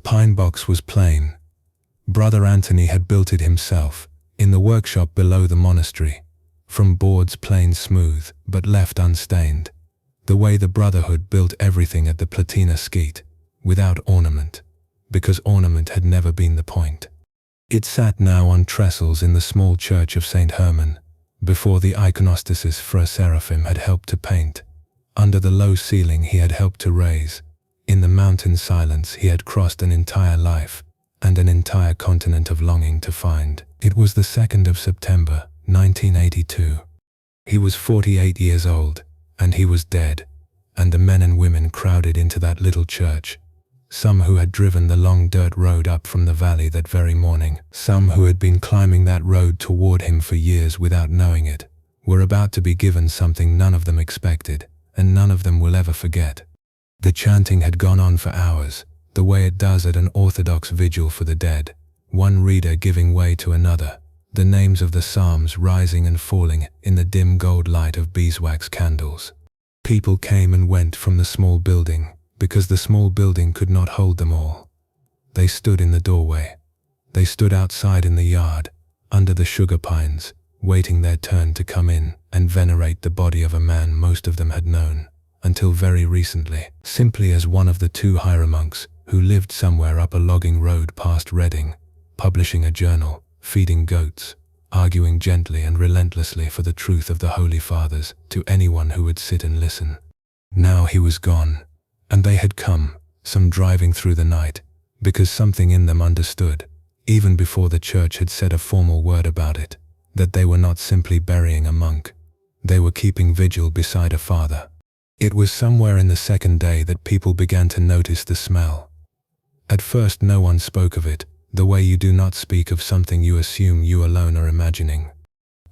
pine box was plain. Brother Anthony had built it himself, in the workshop below the monastery, from boards plain smooth, but left unstained, the way the Brotherhood built everything at the Platina skete, without ornament, because ornament had never been the point. It sat now on trestles in the small church of St. Herman, before the iconostasis Fra Seraphim had helped to paint, under the low ceiling he had helped to raise. In the mountain silence he had crossed an entire life, and an entire continent of longing to find. It was the 2nd of September, 1982. He was 48 years old, and he was dead, and the men and women crowded into that little church, some who had driven the long dirt road up from the valley that very morning, some who had been climbing that road toward him for years without knowing it, were about to be given something none of them expected, and none of them will ever forget. The chanting had gone on for hours, the way it does at an Orthodox vigil for the dead, one reader giving way to another, the names of the psalms rising and falling in the dim gold light of beeswax candles. People came and went from the small building, because the small building could not hold them all. They stood in the doorway. They stood outside in the yard, under the sugar pines, waiting their turn to come in and venerate the body of a man most of them had known, until very recently, simply as one of the 2 hieromonks who lived somewhere up a logging road past Reading, publishing a journal, feeding goats, arguing gently and relentlessly for the truth of the Holy Fathers to anyone who would sit and listen. Now he was gone, and they had come, some driving through the night, because something in them understood, even before the church had said a formal word about it, that they were not simply burying a monk. They were keeping vigil beside a father. It was somewhere in the 2nd day that people began to notice the smell. At first no one spoke of it, the way you do not speak of something you assume you alone are imagining.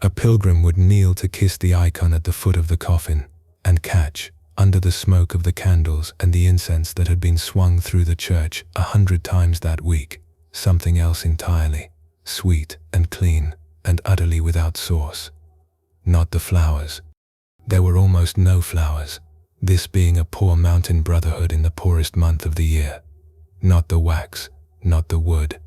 A pilgrim would kneel to kiss the icon at the foot of the coffin, and catch, under the smoke of the candles and the incense that had been swung through the church 100 times that week, something else entirely, sweet and clean and utterly without source. Not the flowers. There were almost no flowers, this being a poor mountain brotherhood in the poorest month of the year. Not the wax, not the wood.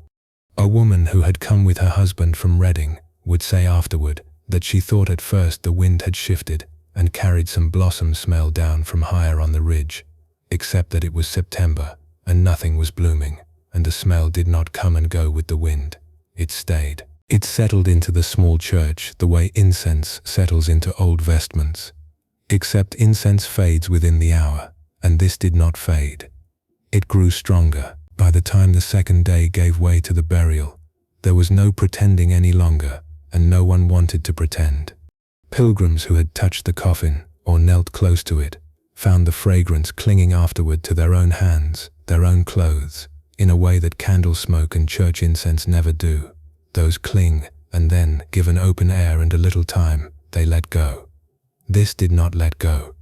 A woman who had come with her husband from Reading would say afterward that she thought at first the wind had shifted and carried some blossom smell down from higher on the ridge, except that it was September and nothing was blooming, and the smell did not come and go with the wind. It stayed. It settled into the small church the way incense settles into old vestments, except incense fades within the hour, and this did not fade. It grew stronger. By the time the 2nd day gave way to the burial, there was no pretending any longer, and no one wanted to pretend. Pilgrims who had touched the coffin, or knelt close to it, found the fragrance clinging afterward to their own hands, their own clothes, in a way that candle smoke and church incense never do. Those cling, and then, given open air and a little time, they let go. This did not let go.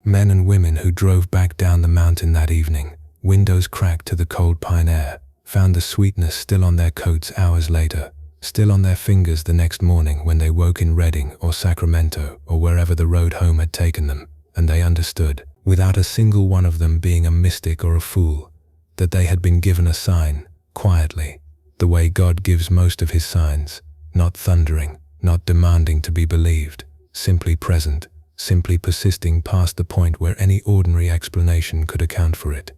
Men and women who drove back down the mountain that evening, windows cracked to the cold pine air, found the sweetness still on their coats hours later, still on their fingers the next morning when they woke in Reading or Sacramento or wherever the road home had taken them, and they understood, without a single one of them being a mystic or a fool, that they had been given a sign, quietly, the way God gives most of his signs, not thundering, not demanding to be believed, simply present, simply persisting past the point where any ordinary explanation could account for it.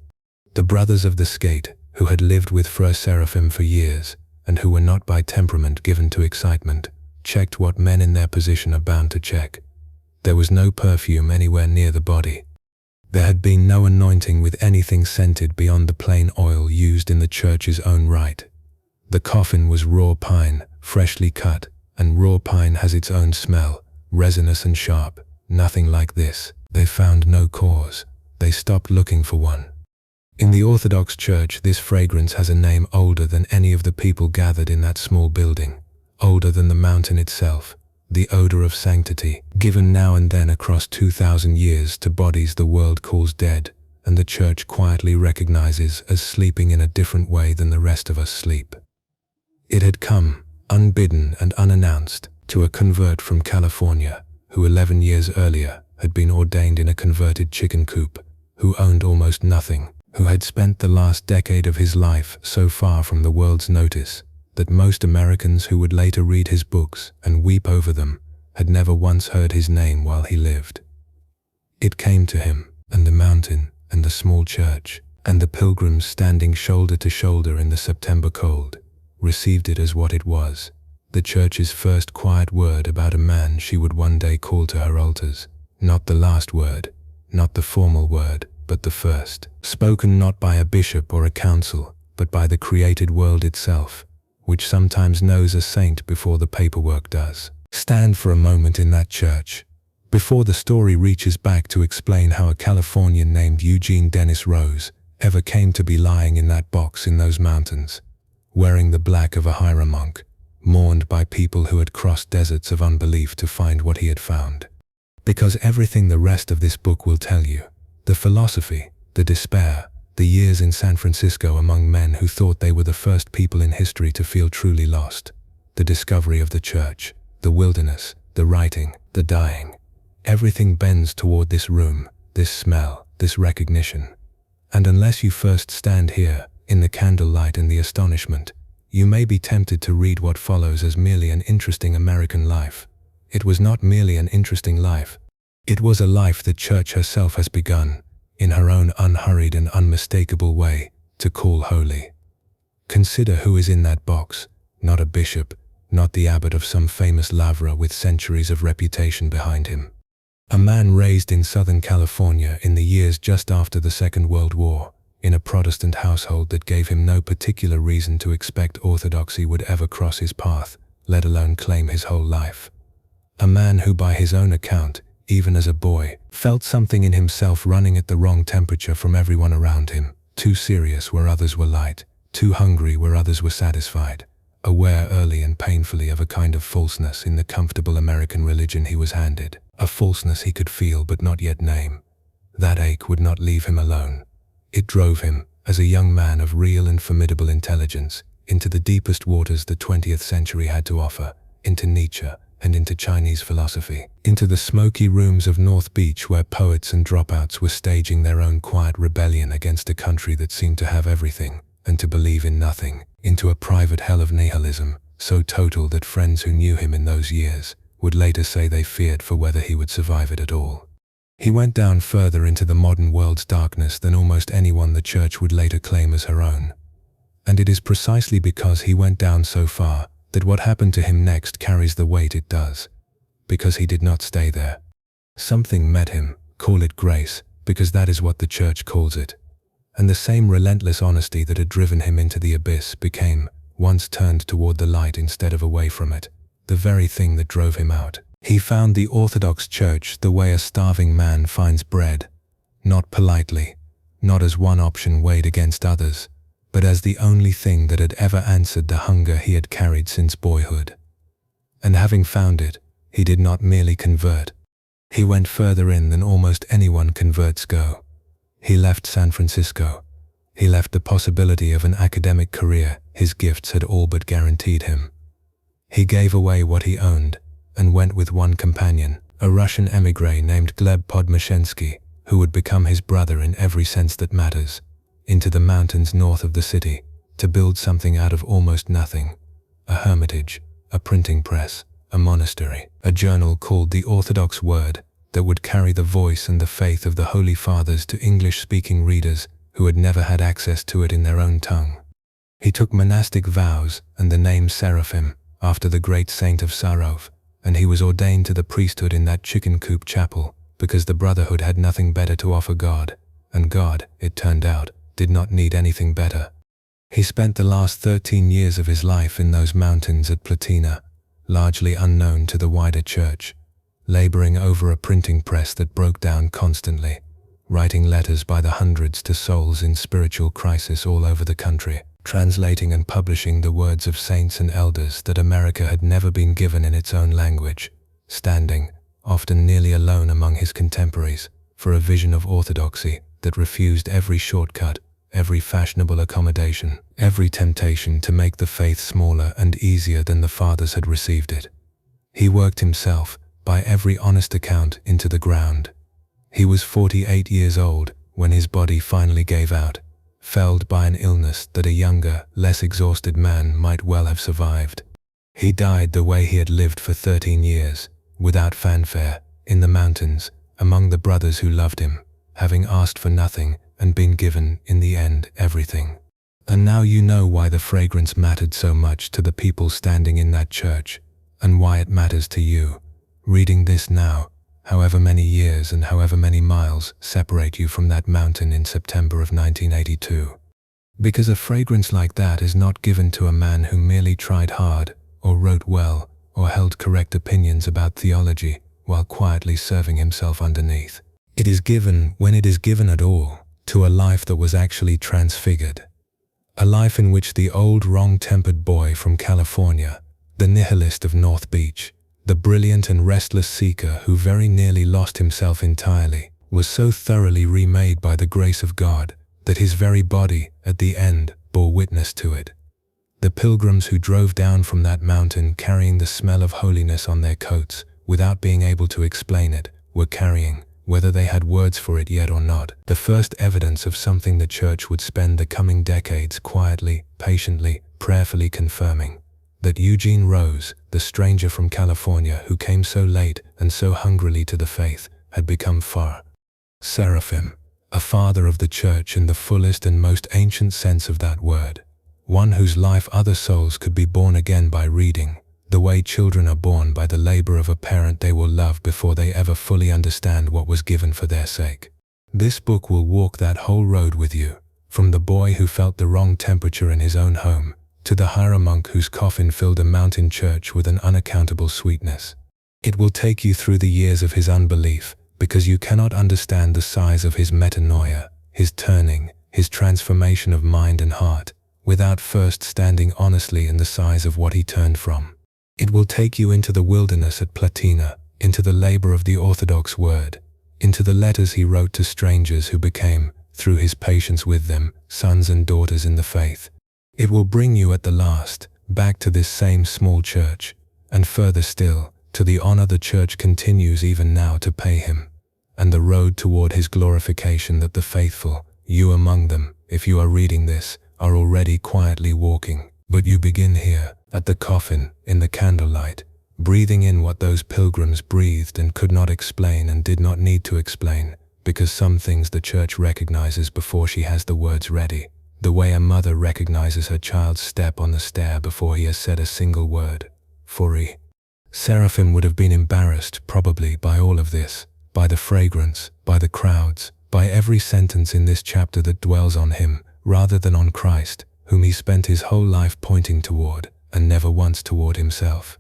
The brothers of the skate, who had lived with Fra Seraphim for years, and who were not by temperament given to excitement, checked what men in their position are bound to check. There was no perfume anywhere near the body. There had been no anointing with anything scented beyond the plain oil used in the church's own rite. The coffin was raw pine, freshly cut, and raw pine has its own smell, resinous and sharp. Nothing like this. They found no cause. They stopped looking for one. In the Orthodox Church, this fragrance has a name older than any of the people gathered in that small building, older than the mountain itself, the odor of sanctity, given now and then across 2,000 years to bodies the world calls dead, and the Church quietly recognizes as sleeping in a different way than the rest of us sleep. It had come, unbidden and unannounced, to a convert from California, who 11 years earlier had been ordained in a converted chicken coop, who owned almost nothing, who had spent the last decade of his life so far from the world's notice that most Americans who would later read his books and weep over them had never once heard his name while he lived. It came to him, and the mountain, and the small church, and the pilgrims standing shoulder to shoulder in the September cold, received it as what it was, the church's first quiet word about a man she would one day call to her altars. Not the last word, not the formal word, but the first, spoken not by a bishop or a council, but by the created world itself, which sometimes knows a saint before the paperwork does. Stand for a moment in that church, before the story reaches back to explain how a Californian named Eugene Dennis Rose ever came to be lying in that box in those mountains, wearing the black of a hieromonk, mourned by people who had crossed deserts of unbelief to find what he had found. Because everything the rest of this book will tell you, the philosophy, the despair, the years in San Francisco among men who thought they were the first people in history to feel truly lost, the discovery of the church, the wilderness, the writing, the dying, everything bends toward this room, this smell, this recognition. And unless you first stand here, in the candlelight and the astonishment, you may be tempted to read what follows as merely an interesting American life. It was not merely an interesting life. It was a life the church herself has begun, in her own unhurried and unmistakable way, to call holy. Consider who is in that box, not a bishop, not the abbot of some famous lavra with centuries of reputation behind him. A man raised in Southern California in the years just after the Second World War, in a Protestant household that gave him no particular reason to expect orthodoxy would ever cross his path, let alone claim his whole life. A man who, by his own account, even as a boy, felt something in himself running at the wrong temperature from everyone around him, too serious where others were light, too hungry where others were satisfied, aware early and painfully of a kind of falseness in the comfortable American religion he was handed, a falseness he could feel but not yet name. That ache would not leave him alone. It drove him, as a young man of real and formidable intelligence, into the deepest waters the 20th century had to offer, into Nietzsche and into Chinese philosophy, into the smoky rooms of North Beach where poets and dropouts were staging their own quiet rebellion against a country that seemed to have everything and to believe in nothing, into a private hell of nihilism, so total that friends who knew him in those years would later say they feared for whether he would survive it at all. He went down further into the modern world's darkness than almost anyone the church would later claim as her own. And it is precisely because he went down so far that what happened to him next carries the weight it does. Because he did not stay there. Something met him, call it grace, because that is what the church calls it. And the same relentless honesty that had driven him into the abyss became, once turned toward the light instead of away from it, the very thing that drove him out. He found the Orthodox Church the way a starving man finds bread, not politely, not as one option weighed against others, but as the only thing that had ever answered the hunger he had carried since boyhood. And having found it, he did not merely convert. He went further in than almost anyone converts go. He left San Francisco. He left the possibility of an academic career his gifts had all but guaranteed him. He gave away what he owned, and went with one companion, a Russian émigré named Gleb Podmashensky, who would become his brother in every sense that matters, into the mountains north of the city, to build something out of almost nothing, a hermitage, a printing press, a monastery, a journal called the Orthodox Word that would carry the voice and the faith of the Holy Fathers to English-speaking readers who had never had access to it in their own tongue. He took monastic vows and the name Seraphim after the great saint of Sarov, and he was ordained to the priesthood in that chicken coop chapel because the brotherhood had nothing better to offer God, and God, it turned out, did not need anything better. He spent the last 13 years of his life in those mountains at Platina, largely unknown to the wider church, laboring over a printing press that broke down constantly, writing letters by the hundreds to souls in spiritual crisis all over the country, translating and publishing the words of saints and elders that America had never been given in its own language, standing, often nearly alone among his contemporaries, for a vision of orthodoxy that refused every shortcut, every fashionable accommodation, every temptation to make the faith smaller and easier than the fathers had received it. He worked himself, by every honest account, into the ground. He was 48 years old when his body finally gave out, felled by an illness that a younger, less exhausted man might well have survived. He died the way he had lived for 13 years, without fanfare, in the mountains, among the brothers who loved him, having asked for nothing and been given, in the end, everything. And now you know why the fragrance mattered so much to the people standing in that church, and why it matters to you, reading this now, however many years and however many miles separate you from that mountain in September of 1982. Because a fragrance like that is not given to a man who merely tried hard, or wrote well, or held correct opinions about theology, while quietly serving himself underneath. It is given, when it is given at all, to a life that was actually transfigured. A life in which the old wrong-tempered boy from California, the nihilist of North Beach, the brilliant and restless seeker who very nearly lost himself entirely, was so thoroughly remade by the grace of God that his very body, at the end, bore witness to it. The pilgrims who drove down from that mountain carrying the smell of holiness on their coats, without being able to explain it, were carrying, whether they had words for it yet or not, the first evidence of something the Church would spend the coming decades quietly, patiently, prayerfully confirming. That Eugene Rose, the stranger from California who came so late and so hungrily to the faith, had become Seraphim, a father of the Church in the fullest and most ancient sense of that word, one whose life other souls could be born again by reading, the way children are born by the labor of a parent they will love before they ever fully understand what was given for their sake. This book will walk that whole road with you, from the boy who felt the wrong temperature in his own home, to the hieromonk whose coffin filled a mountain church with an unaccountable sweetness. It will take you through the years of his unbelief, because you cannot understand the size of his metanoia, his turning, his transformation of mind and heart, without first standing honestly in the size of what he turned from. It will take you into the wilderness at Platina, into the labor of the Orthodox word, into the letters he wrote to strangers who became, through his patience with them, sons and daughters in the faith. It will bring you at the last, back to this same small church, and further still, to the honor the Church continues even now to pay him, and the road toward his glorification that the faithful, you among them, if you are reading this, are already quietly walking. But you begin here, at the coffin, in the candlelight, breathing in what those pilgrims breathed and could not explain and did not need to explain, because some things the Church recognizes before she has the words ready, the way a mother recognizes her child's step on the stair before he has said a single word. Seraphim would have been embarrassed, probably, by all of this, by the fragrance, by the crowds, by every sentence in this chapter that dwells on him, rather than on Christ, whom he spent his whole life pointing toward, and never once toward himself.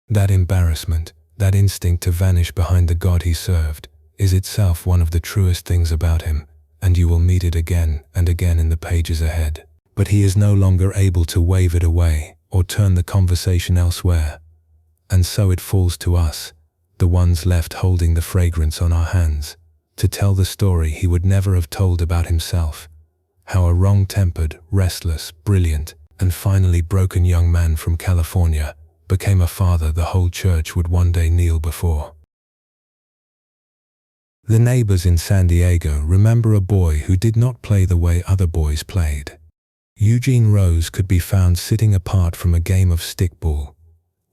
That embarrassment, that instinct to vanish behind the God he served, is itself one of the truest things about him, and you will meet it again and again in the pages ahead. But he is no longer able to wave it away, or turn the conversation elsewhere. And so it falls to us, the ones left holding the fragrance on our hands, to tell the story he would never have told about himself, how a wrong-tempered, restless, brilliant, and finally broken young man from California became a father the whole Church would one day kneel before. The neighbors in San Diego remember a boy who did not play the way other boys played. Eugene Rose could be found sitting apart from a game of stickball,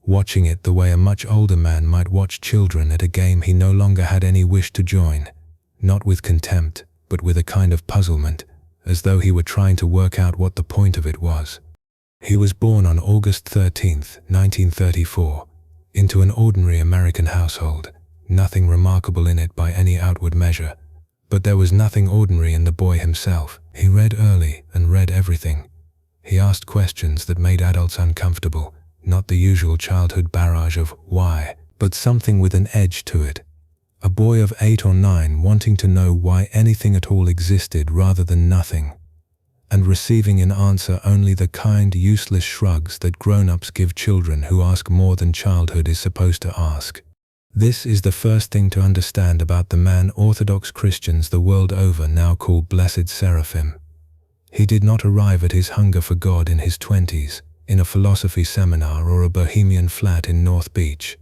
watching it the way a much older man might watch children at a game he no longer had any wish to join, not with contempt, but with a kind of puzzlement, as though he were trying to work out what the point of it was. He was born on August 13, 1934, into an ordinary American household, nothing remarkable in it by any outward measure, but there was nothing ordinary in the boy himself. He read early and read everything. He asked questions that made adults uncomfortable, not the usual childhood barrage of why, but something with an edge to it. A boy of 8 or 9 wanting to know why anything at all existed rather than nothing, and receiving in answer only the kind, useless shrugs that grown-ups give children who ask more than childhood is supposed to ask. This is the first thing to understand about the man Orthodox Christians the world over now call Blessed Seraphim. He did not arrive at his hunger for God in his 20s, in a philosophy seminar or a bohemian flat in North Beach.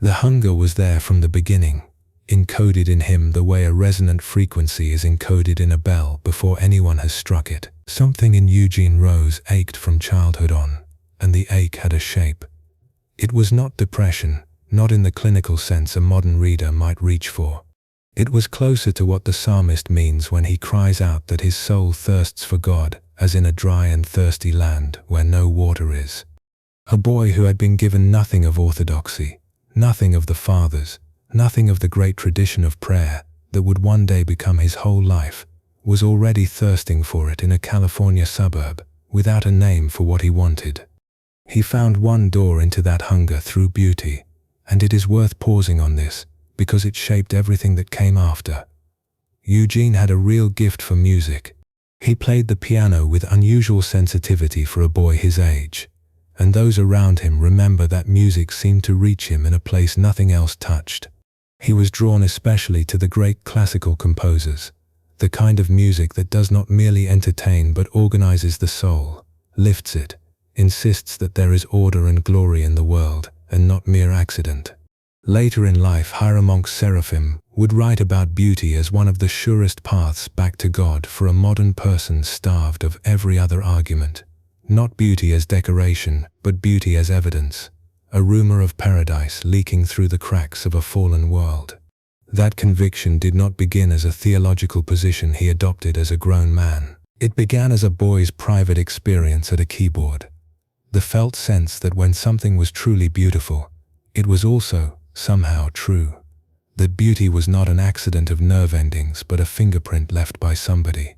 The hunger was there from the beginning, encoded in him the way a resonant frequency is encoded in a bell before anyone has struck it. Something in Eugene Rose ached from childhood on, and the ache had a shape. It was not depression, not in the clinical sense a modern reader might reach for. It was closer to what the psalmist means when he cries out that his soul thirsts for God, as in a dry and thirsty land where no water is. A boy who had been given nothing of orthodoxy, nothing of the fathers, nothing of the great tradition of prayer that would one day become his whole life, was already thirsting for it in a California suburb, without a name for what he wanted. He found one door into that hunger through beauty, and it is worth pausing on this, because it shaped everything that came after. Eugene had a real gift for music. He played the piano with unusual sensitivity for a boy his age, and those around him remember that music seemed to reach him in a place nothing else touched. He was drawn especially to the great classical composers, the kind of music that does not merely entertain but organizes the soul, lifts it, insists that there is order and glory in the world, and not mere accident. Later in life, Hieromonk Seraphim would write about beauty as one of the surest paths back to God for a modern person starved of every other argument. Not beauty as decoration, but beauty as evidence, a rumor of paradise leaking through the cracks of a fallen world. That conviction did not begin as a theological position he adopted as a grown man. It began as a boy's private experience at a keyboard. The felt sense that when something was truly beautiful, it was also, somehow, true. That beauty was not an accident of nerve endings but a fingerprint left by somebody.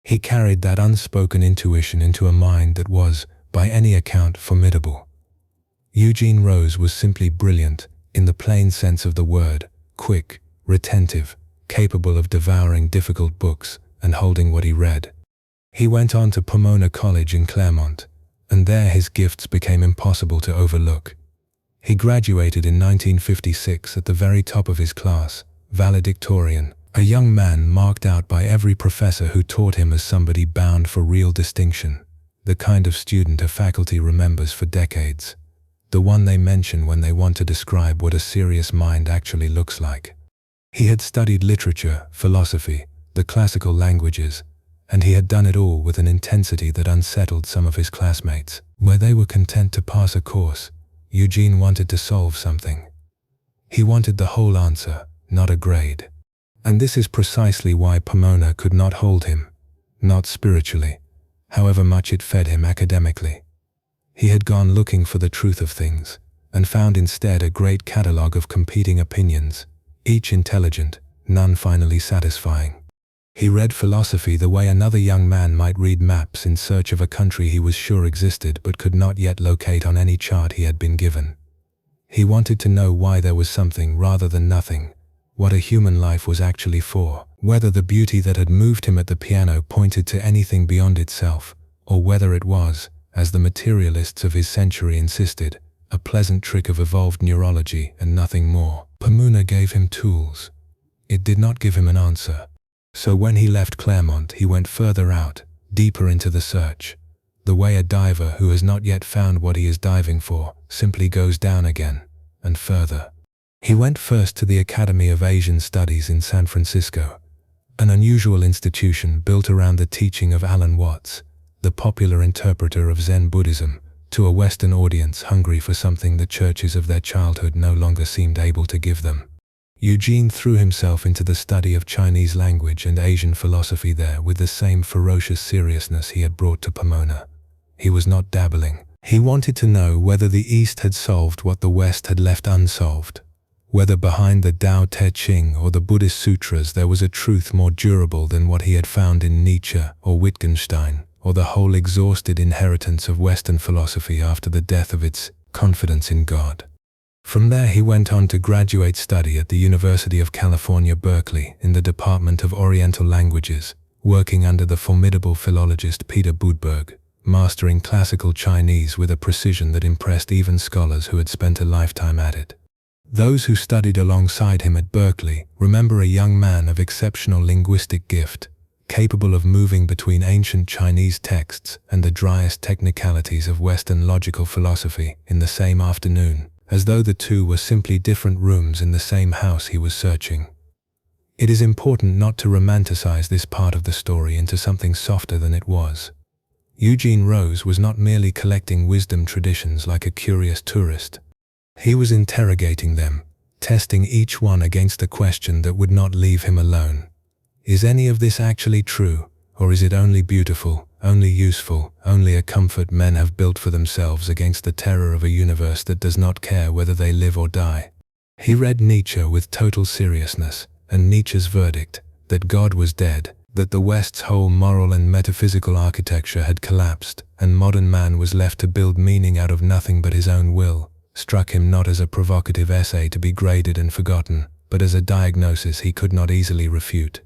He carried that unspoken intuition into a mind that was, by any account, formidable. Eugene Rose was simply brilliant, in the plain sense of the word, quick, retentive, capable of devouring difficult books and holding what he read. He went on to Pomona College in Claremont, and there his gifts became impossible to overlook. He graduated in 1956 at the very top of his class, valedictorian, a young man marked out by every professor who taught him as somebody bound for real distinction, the kind of student a faculty remembers for decades, the one they mention when they want to describe what a serious mind actually looks like. He had studied literature, philosophy, the classical languages, and he had done it all with an intensity that unsettled some of his classmates. Where they were content to pass a course, Eugene wanted to solve something. He wanted the whole answer, not a grade. And this is precisely why Pomona could not hold him, not spiritually, however much it fed him academically. He had gone looking for the truth of things, and found instead a great catalogue of competing opinions, each intelligent, none finally satisfying. He read philosophy the way another young man might read maps in search of a country he was sure existed but could not yet locate on any chart he had been given. He wanted to know why there was something rather than nothing, what a human life was actually for, whether the beauty that had moved him at the piano pointed to anything beyond itself, or whether it was, as the materialists of his century insisted, a pleasant trick of evolved neurology and nothing more. Pomona gave him tools. It did not give him an answer. So when he left Claremont, he went further out, deeper into the search, the way a diver who has not yet found what he is diving for simply goes down again, and further. He went first to the Academy of Asian Studies in San Francisco, an unusual institution built around the teaching of Alan Watts, the popular interpreter of Zen Buddhism, to a Western audience hungry for something the churches of their childhood no longer seemed able to give them. Eugene threw himself into the study of Chinese language and Asian philosophy there with the same ferocious seriousness he had brought to Pomona. He was not dabbling. He wanted to know whether the East had solved what the West had left unsolved, whether behind the Tao Te Ching or the Buddhist sutras there was a truth more durable than what he had found in Nietzsche or Wittgenstein, or the whole exhausted inheritance of Western philosophy after the death of its confidence in God. From there he went on to graduate study at the University of California, Berkeley, in the Department of Oriental Languages, working under the formidable philologist Peter Budberg, mastering classical Chinese with a precision that impressed even scholars who had spent a lifetime at it. Those who studied alongside him at Berkeley remember a young man of exceptional linguistic gift, capable of moving between ancient Chinese texts and the driest technicalities of Western logical philosophy in the same afternoon, as though the two were simply different rooms in the same house he was searching. It is important not to romanticize this part of the story into something softer than it was. Eugene Rose was not merely collecting wisdom traditions like a curious tourist. He was interrogating them, testing each one against a question that would not leave him alone. Is any of this actually true, or is it only beautiful, only useful, only a comfort men have built for themselves against the terror of a universe that does not care whether they live or die? He read Nietzsche with total seriousness, and Nietzsche's verdict, that God was dead, that the West's whole moral and metaphysical architecture had collapsed, and modern man was left to build meaning out of nothing but his own will, struck him not as a provocative essay to be graded and forgotten, but as a diagnosis he could not easily refute.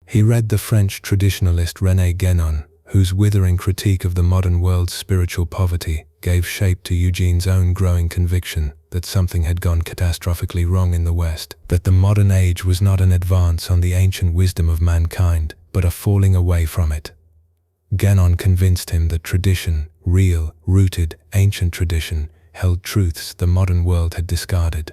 He read the French traditionalist René Guénon, whose withering critique of the modern world's spiritual poverty gave shape to Eugene's own growing conviction that something had gone catastrophically wrong in the West, that the modern age was not an advance on the ancient wisdom of mankind, but a falling away from it. Guénon convinced him that tradition, real, rooted, ancient tradition, held truths the modern world had discarded.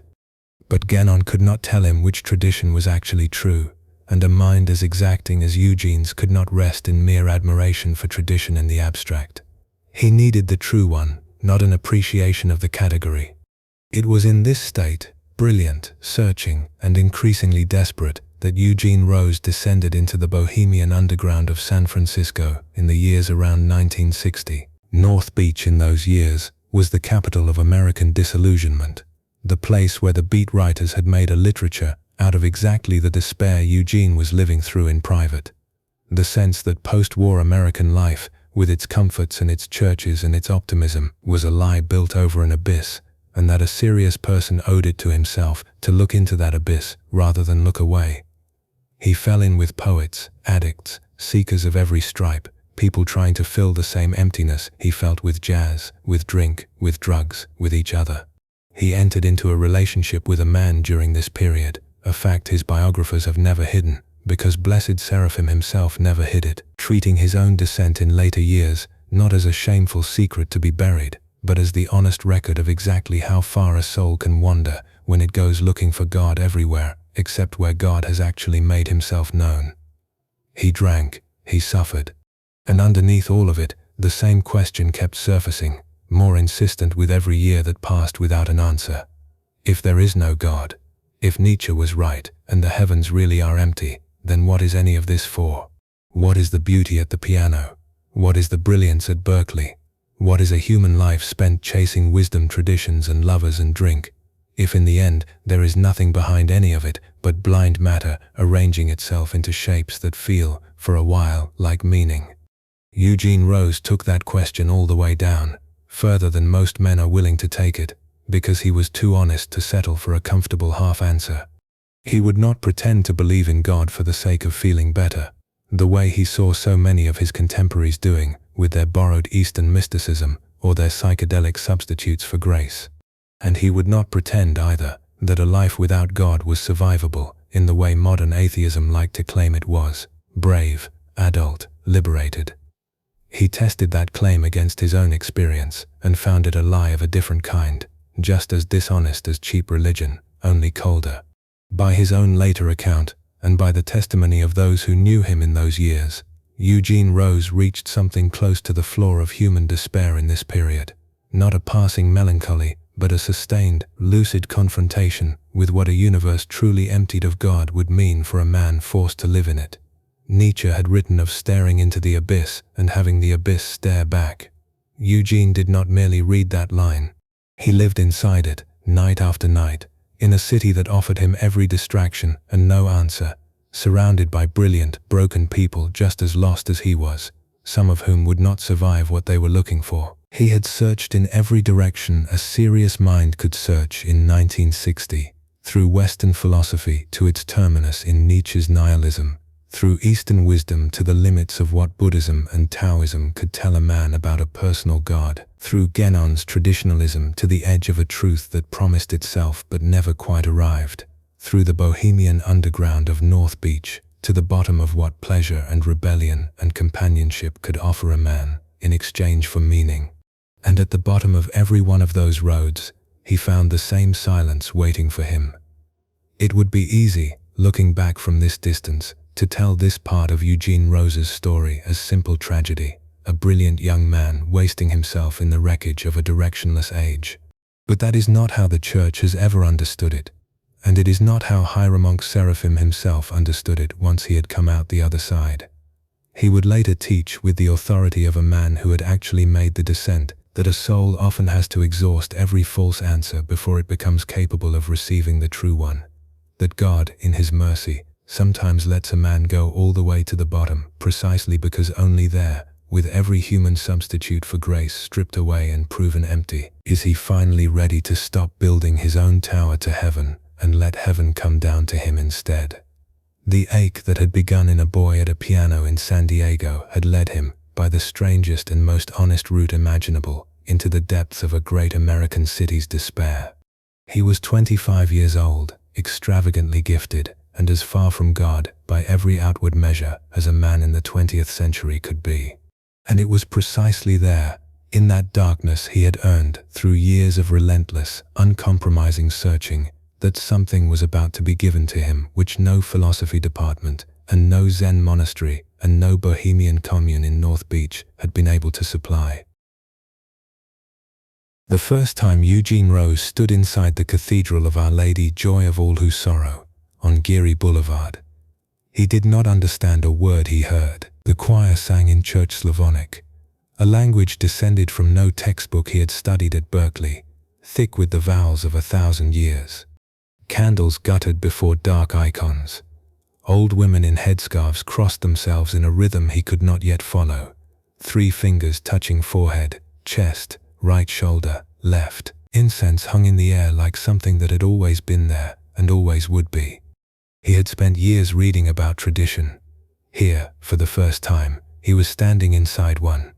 But Guénon could not tell him which tradition was actually true, and a mind as exacting as Eugene's could not rest in mere admiration for tradition in the abstract. He needed the true one, not an appreciation of the category. It was in this state, brilliant, searching, and increasingly desperate, that Eugene Rose descended into the bohemian underground of San Francisco in the years around 1960. North Beach in those years was the capital of American disillusionment, the place where the beat writers had made a literature out of exactly the despair Eugene was living through in private. The sense that post-war American life, with its comforts and its churches and its optimism, was a lie built over an abyss, and that a serious person owed it to himself to look into that abyss rather than look away. He fell in with poets, addicts, seekers of every stripe, people trying to fill the same emptiness he felt with jazz, with drink, with drugs, with each other. He entered into a relationship with a man during this period, a fact his biographers have never hidden, because Blessed Seraphim himself never hid it, treating his own descent in later years not as a shameful secret to be buried, but as the honest record of exactly how far a soul can wander when it goes looking for God everywhere, except where God has actually made himself known. He drank, he suffered. And underneath all of it, the same question kept surfacing, more insistent with every year that passed without an answer. If there is no God, if Nietzsche was right and the heavens really are empty, then what is any of this for? What is the beauty at the piano? What is the brilliance at Berkeley? What is a human life spent chasing wisdom traditions and lovers and drink, if in the end there is nothing behind any of it but blind matter arranging itself into shapes that feel, for a while, like meaning? Eugene Rose took that question all the way down, further than most men are willing to take it, because he was too honest to settle for a comfortable half-answer. He would not pretend to believe in God for the sake of feeling better, the way he saw so many of his contemporaries doing with their borrowed Eastern mysticism or their psychedelic substitutes for grace. And he would not pretend either that a life without God was survivable in the way modern atheism liked to claim it was, brave, adult, liberated. He tested that claim against his own experience and found it a lie of a different kind, just as dishonest as cheap religion, only colder. By his own later account, and by the testimony of those who knew him in those years, Eugene Rose reached something close to the floor of human despair in this period, not a passing melancholy, but a sustained, lucid confrontation with what a universe truly emptied of God would mean for a man forced to live in it. Nietzsche had written of staring into the abyss and having the abyss stare back. Eugene did not merely read that line. He lived inside it, night after night, in a city that offered him every distraction and no answer, surrounded by brilliant, broken people just as lost as he was, some of whom would not survive what they were looking for. He had searched in every direction a serious mind could search in 1960, through Western philosophy to its terminus in Nietzsche's nihilism, through Eastern wisdom to the limits of what Buddhism and Taoism could tell a man about a personal God, through Guénon's traditionalism to the edge of a truth that promised itself but never quite arrived, through the bohemian underground of North Beach to the bottom of what pleasure and rebellion and companionship could offer a man in exchange for meaning. And at the bottom of every one of those roads, he found the same silence waiting for him. It would be easy, looking back from this distance, to tell this part of Eugene Rose's story as simple tragedy, a brilliant young man wasting himself in the wreckage of a directionless age. But that is not how the Church has ever understood it, and it is not how Hieromonk Seraphim himself understood it once he had come out the other side. He would later teach with the authority of a man who had actually made the descent that a soul often has to exhaust every false answer before it becomes capable of receiving the true one. That God, in His mercy, sometimes lets a man go all the way to the bottom precisely because only there, with every human substitute for grace stripped away and proven empty, is he finally ready to stop building his own tower to heaven and let heaven come down to him instead. The ache that had begun in a boy at a piano in San Diego had led him, by the strangest and most honest route imaginable, into the depths of a great American city's despair. He was 25 years old, extravagantly gifted, and as far from God, by every outward measure, as a man in the 20th century could be. And it was precisely there, in that darkness he had earned, through years of relentless, uncompromising searching, that something was about to be given to him which no philosophy department, and no Zen monastery, and no Bohemian commune in North Beach had been able to supply. The first time Eugene Rose stood inside the Cathedral of Our Lady Joy of All Who Sorrow, on Geary Boulevard, he did not understand a word he heard. The choir sang in Church Slavonic, a language descended from no textbook he had studied at Berkeley, thick with the vowels of 1,000 years. Candles guttered before dark icons. Old women in headscarves crossed themselves in a rhythm he could not yet follow, 3 fingers touching forehead, chest, right shoulder, left. Incense hung in the air like something that had always been there and always would be. He had spent years reading about tradition. Here, for the first time, he was standing inside one.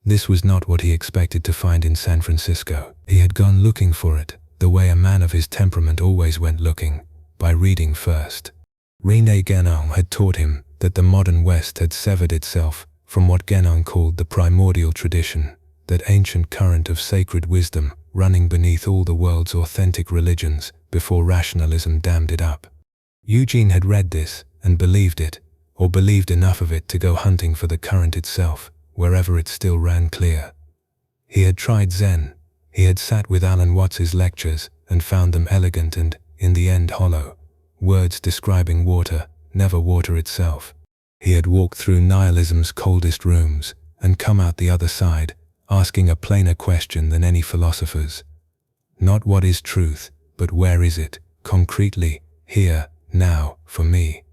This was not what he expected to find in San Francisco. He had gone looking for it, the way a man of his temperament always went looking, by reading first. René Guénon had taught him that the modern West had severed itself from what Guénon called the primordial tradition, that ancient current of sacred wisdom running beneath all the world's authentic religions before rationalism dammed it up. Eugene had read this and believed it, or believed enough of it to go hunting for the current itself, wherever it still ran clear. He had tried Zen. He had sat with Alan Watts's lectures and found them elegant and, in the end, hollow. Words describing water, never water itself. He had walked through nihilism's coldest rooms and come out the other side, asking a plainer question than any philosophers. Not what is truth, but where is it, concretely, here, now, for me.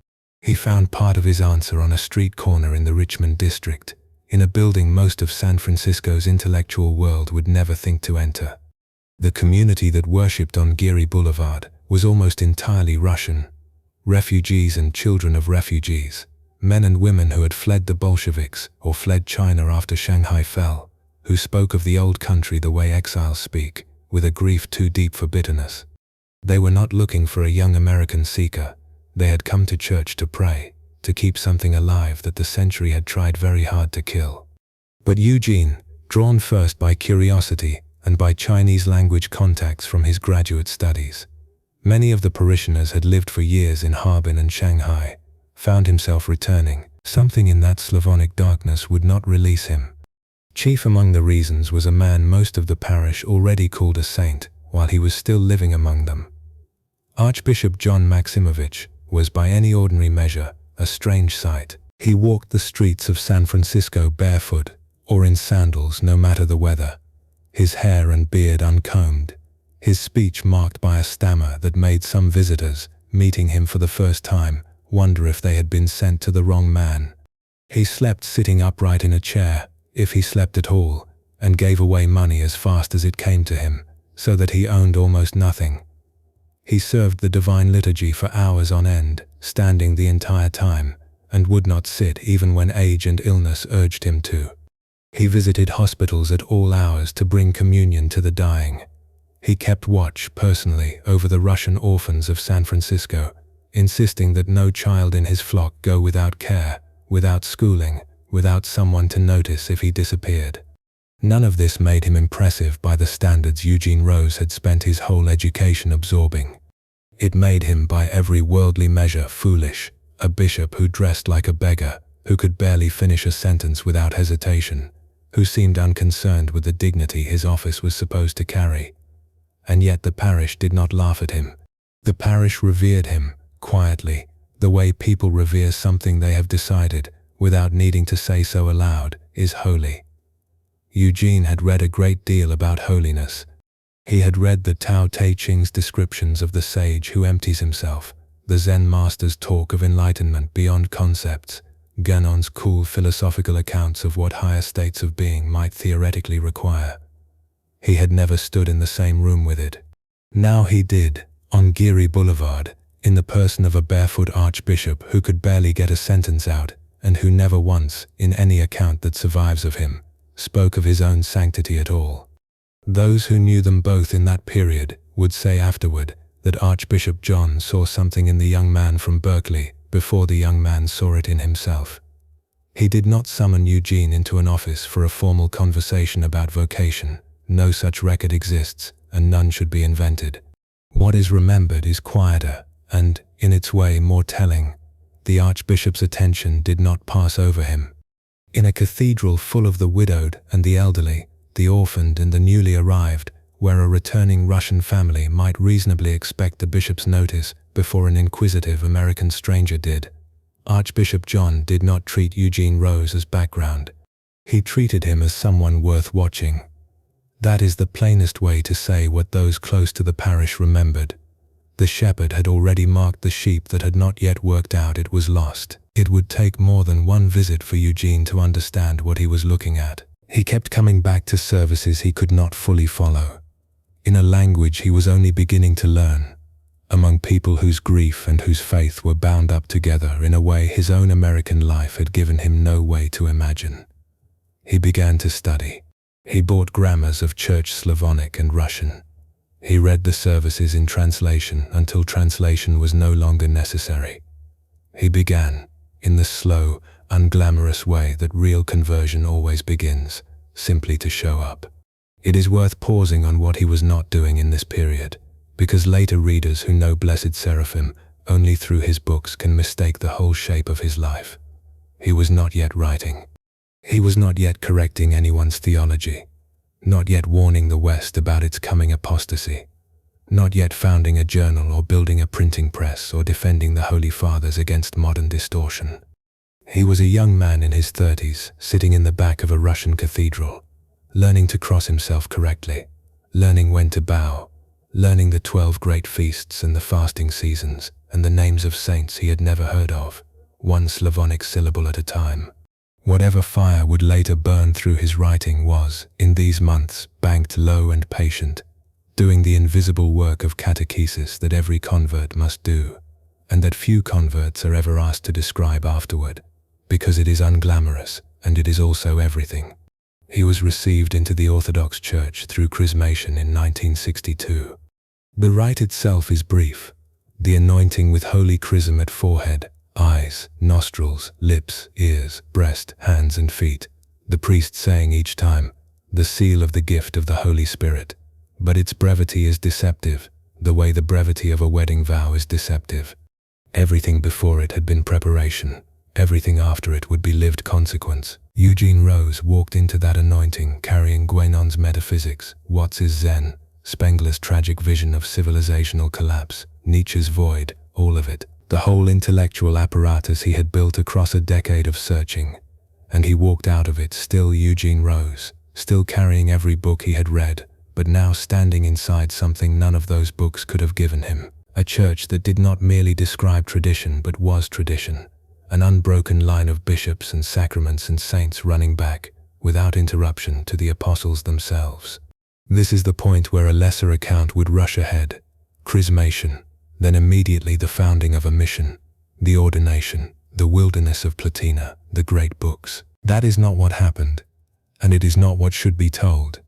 He found part of his answer on a street corner in the Richmond district, in a building most of San Francisco's intellectual world would never think to enter. The community that worshipped on Geary Boulevard was almost entirely Russian. Refugees and children of refugees, men and women who had fled the Bolsheviks or fled China after Shanghai fell, who spoke of the old country the way exiles speak, with a grief too deep for bitterness. They were not looking for a young American seeker. They had come to church to pray, to keep something alive that the century had tried very hard to kill. But Eugene, drawn first by curiosity and by Chinese language contacts from his graduate studies, many of the parishioners had lived for years in Harbin and Shanghai, found himself returning. Something in that Slavonic darkness would not release him. Chief among the reasons was a man most of the parish already called a saint, while he was still living among them. Archbishop John Maximovich was by any ordinary measure a strange sight. He walked the streets of San Francisco barefoot, or in sandals no matter the weather, his hair and beard uncombed, his speech marked by a stammer that made some visitors, meeting him for the first time, wonder if they had been sent to the wrong man. He slept sitting upright in a chair, if he slept at all, and gave away money as fast as it came to him, so that he owned almost nothing. He served the divine liturgy for hours on end, standing the entire time, and would not sit even when age and illness urged him to. He visited hospitals at all hours to bring communion to the dying. He kept watch, personally, over the Russian orphans of San Francisco, insisting that no child in his flock go without care, without schooling, without someone to notice if he disappeared. None of this made him impressive by the standards Eugene Rose had spent his whole education absorbing. It made him, by every worldly measure, foolish, a bishop who dressed like a beggar, who could barely finish a sentence without hesitation, who seemed unconcerned with the dignity his office was supposed to carry. And yet the parish did not laugh at him. The parish revered him, quietly, the way people revere something they have decided, without needing to say so aloud, is holy. Eugene had read a great deal about holiness. He had read the Tao Te Ching's descriptions of the sage who empties himself, the Zen master's talk of enlightenment beyond concepts, Ganon's cool philosophical accounts of what higher states of being might theoretically require. He had never stood in the same room with it. Now he did, on Geary Boulevard, in the person of a barefoot archbishop who could barely get a sentence out, and who never once, in any account that survives of him, spoke of his own sanctity at all. Those who knew them both in that period would say afterward that Archbishop John saw something in the young man from Berkeley before the young man saw it in himself. He did not summon Eugene into an office for a formal conversation about vocation. No such record exists, and none should be invented. What is remembered is quieter, and, in its way, more telling. The Archbishop's attention did not pass over him. In a cathedral full of the widowed and the elderly, the orphaned and the newly arrived, where a returning Russian family might reasonably expect the bishop's notice before an inquisitive American stranger did, Archbishop John did not treat Eugene Rose as background. He treated him as someone worth watching. That is the plainest way to say what those close to the parish remembered. The shepherd had already marked the sheep that had not yet worked out it was lost. It would take more than one visit for Eugene to understand what he was looking at. He kept coming back to services he could not fully follow, in a language he was only beginning to learn, among people whose grief and whose faith were bound up together in a way his own American life had given him no way to imagine. He began to study. He bought grammars of Church Slavonic and Russian. He read the services in translation until translation was no longer necessary. He began, in the slow, unglamorous way that real conversion always begins, simply to show up. It is worth pausing on what he was not doing in this period, because later readers who know Blessed Seraphim only through his books can mistake the whole shape of his life. He was not yet writing. He was not yet correcting anyone's theology, not yet warning the West about its coming apostasy, not yet founding a journal or building a printing press or defending the Holy Fathers against modern distortion. He was a young man in his 30s, sitting in the back of a Russian cathedral, learning to cross himself correctly, learning when to bow, learning the 12 great feasts and the fasting seasons and the names of saints he had never heard of, one Slavonic syllable at a time. Whatever fire would later burn through his writing was, in these months, banked low and patient, doing the invisible work of catechesis that every convert must do, and that few converts are ever asked to describe afterward, because it is unglamorous and it is also everything. He was received into the Orthodox Church through chrismation in 1962. The rite itself is brief. The anointing with holy chrism at forehead, eyes, nostrils, lips, ears, breast, hands and feet, the priest saying each time, the seal of the gift of the Holy Spirit. But its brevity is deceptive, the way the brevity of a wedding vow is deceptive. Everything before it had been preparation. Everything after it would be lived consequence. Eugene Rose walked into that anointing carrying Guénon's metaphysics, Watts's Zen, Spengler's tragic vision of civilizational collapse, Nietzsche's void, all of it, the whole intellectual apparatus he had built across a decade of searching. And he walked out of it still Eugene Rose, still carrying every book he had read, but now standing inside something none of those books could have given him. A church that did not merely describe tradition but was tradition. An unbroken line of bishops and sacraments and saints running back, without interruption, to the apostles themselves. This is the point where a lesser account would rush ahead. Chrismation, then immediately the founding of a mission, the ordination, the wilderness of Platina, the great books. That is not what happened, and it is not what should be told,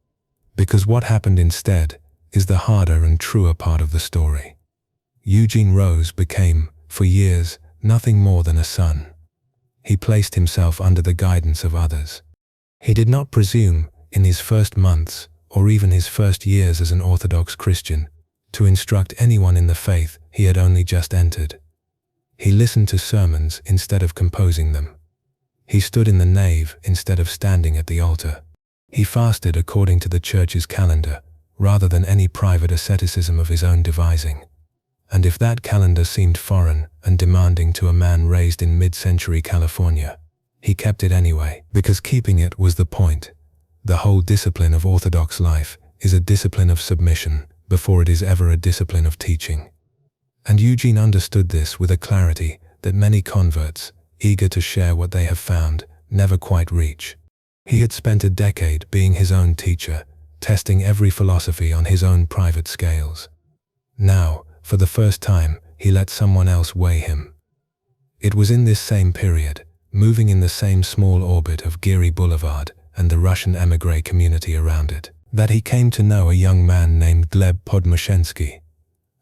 because what happened instead is the harder and truer part of the story. Eugene Rose became, for years, nothing more than a son. He placed himself under the guidance of others. He did not presume, in his first months, or even his first years as an Orthodox Christian, to instruct anyone in the faith he had only just entered. He listened to sermons instead of composing them. He stood in the nave instead of standing at the altar. He fasted according to the church's calendar, rather than any private asceticism of his own devising. And if that calendar seemed foreign and demanding to a man raised in mid-century California, he kept it anyway, because keeping it was the point. The whole discipline of Orthodox life is a discipline of submission before it is ever a discipline of teaching. And Eugene understood this with a clarity that many converts, eager to share what they have found, never quite reach. He had spent a decade being his own teacher, testing every philosophy on his own private scales. Now, for the first time, he let someone else weigh him. It was in this same period, moving in the same small orbit of Geary Boulevard and the Russian émigré community around it, that he came to know a young man named Gleb Podmashensky,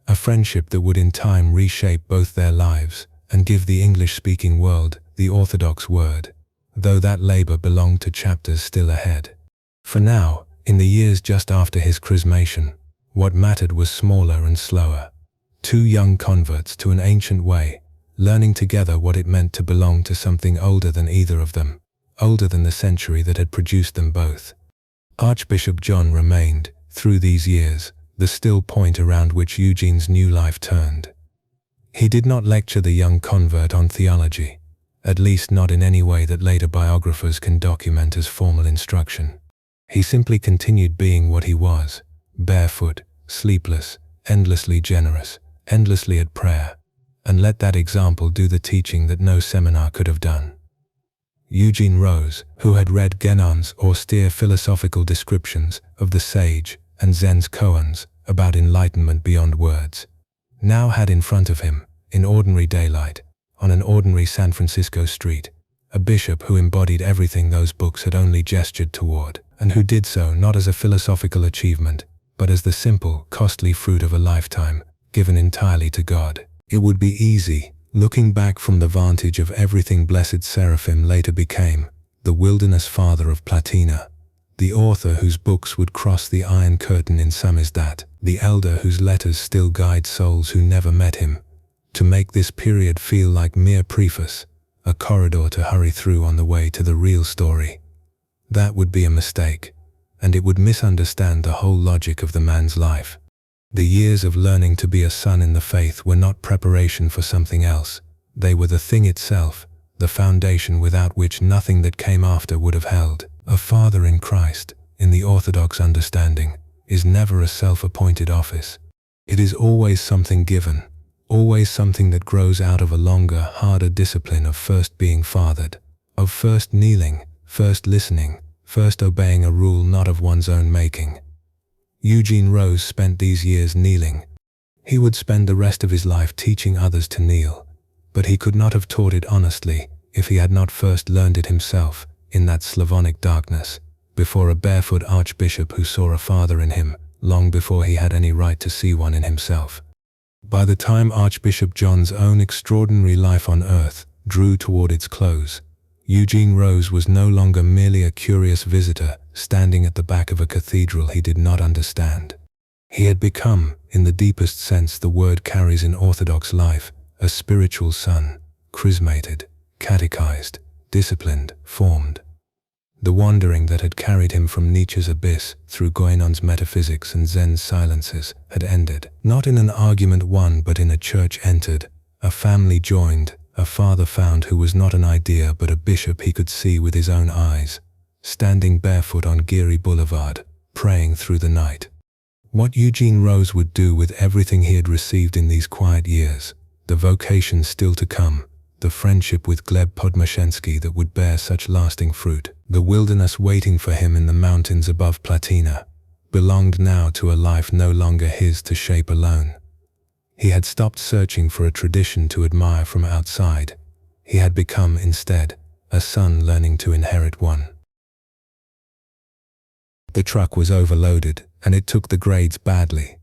a friendship that would in time reshape both their lives and give the English-speaking world the Orthodox word, though that labor belonged to chapters still ahead. For now, in the years just after his chrismation, what mattered was smaller and slower. Two young converts to an ancient way, learning together what it meant to belong to something older than either of them, older than the century that had produced them both. Archbishop John remained, through these years, the still point around which Eugene's new life turned. He did not lecture the young convert on theology, at least not in any way that later biographers can document as formal instruction. He simply continued being what he was, barefoot, sleepless, endlessly generous, endlessly at prayer, and let that example do the teaching that no seminar could have done. Eugene Rose, who had read Guénon's austere philosophical descriptions of the sage and Zen's koans about enlightenment beyond words, now had in front of him, in ordinary daylight, on an ordinary San Francisco street, a bishop who embodied everything those books had only gestured toward, and who did so not as a philosophical achievement, but as the simple, costly fruit of a lifetime, given entirely to God. It would be easy, looking back from the vantage of everything Blessed Seraphim later became, the wilderness father of Platina, the author whose books would cross the iron curtain in samizdat, the elder whose letters still guide souls who never met him, to make this period feel like mere preface, a corridor to hurry through on the way to the real story. That would be a mistake, and it would misunderstand the whole logic of the man's life. The years of learning to be a son in the faith were not preparation for something else. They were the thing itself, the foundation without which nothing that came after would have held. A father in Christ, in the Orthodox understanding, is never a self-appointed office. It is always something given, always something that grows out of a longer, harder discipline of first being fathered, of first kneeling, first listening, first obeying a rule not of one's own making. Eugene Rose spent these years kneeling. He would spend the rest of his life teaching others to kneel, but he could not have taught it honestly if he had not first learned it himself, in that Slavonic darkness, before a barefoot archbishop who saw a father in him, long before he had any right to see one in himself. By the time Archbishop John's own extraordinary life on earth drew toward its close, Eugene Rose was no longer merely a curious visitor standing at the back of a cathedral he did not understand. He had become, in the deepest sense the word carries in Orthodox life, a spiritual son, chrismated, catechized, disciplined, formed. The wandering that had carried him from Nietzsche's abyss through Guénon's metaphysics and Zen's silences had ended, not in an argument won but in a church entered, a family joined, a father found who was not an idea but a bishop he could see with his own eyes, standing barefoot on Geary Boulevard, praying through the night. What Eugene Rose would do with everything he had received in these quiet years, the vocation still to come, the friendship with Gleb Podmashensky that would bear such lasting fruit, the wilderness waiting for him in the mountains above Platina, belonged now to a life no longer his to shape alone. He had stopped searching for a tradition to admire from outside. He had become, instead, a son learning to inherit one. The truck was overloaded, and it took the grades badly.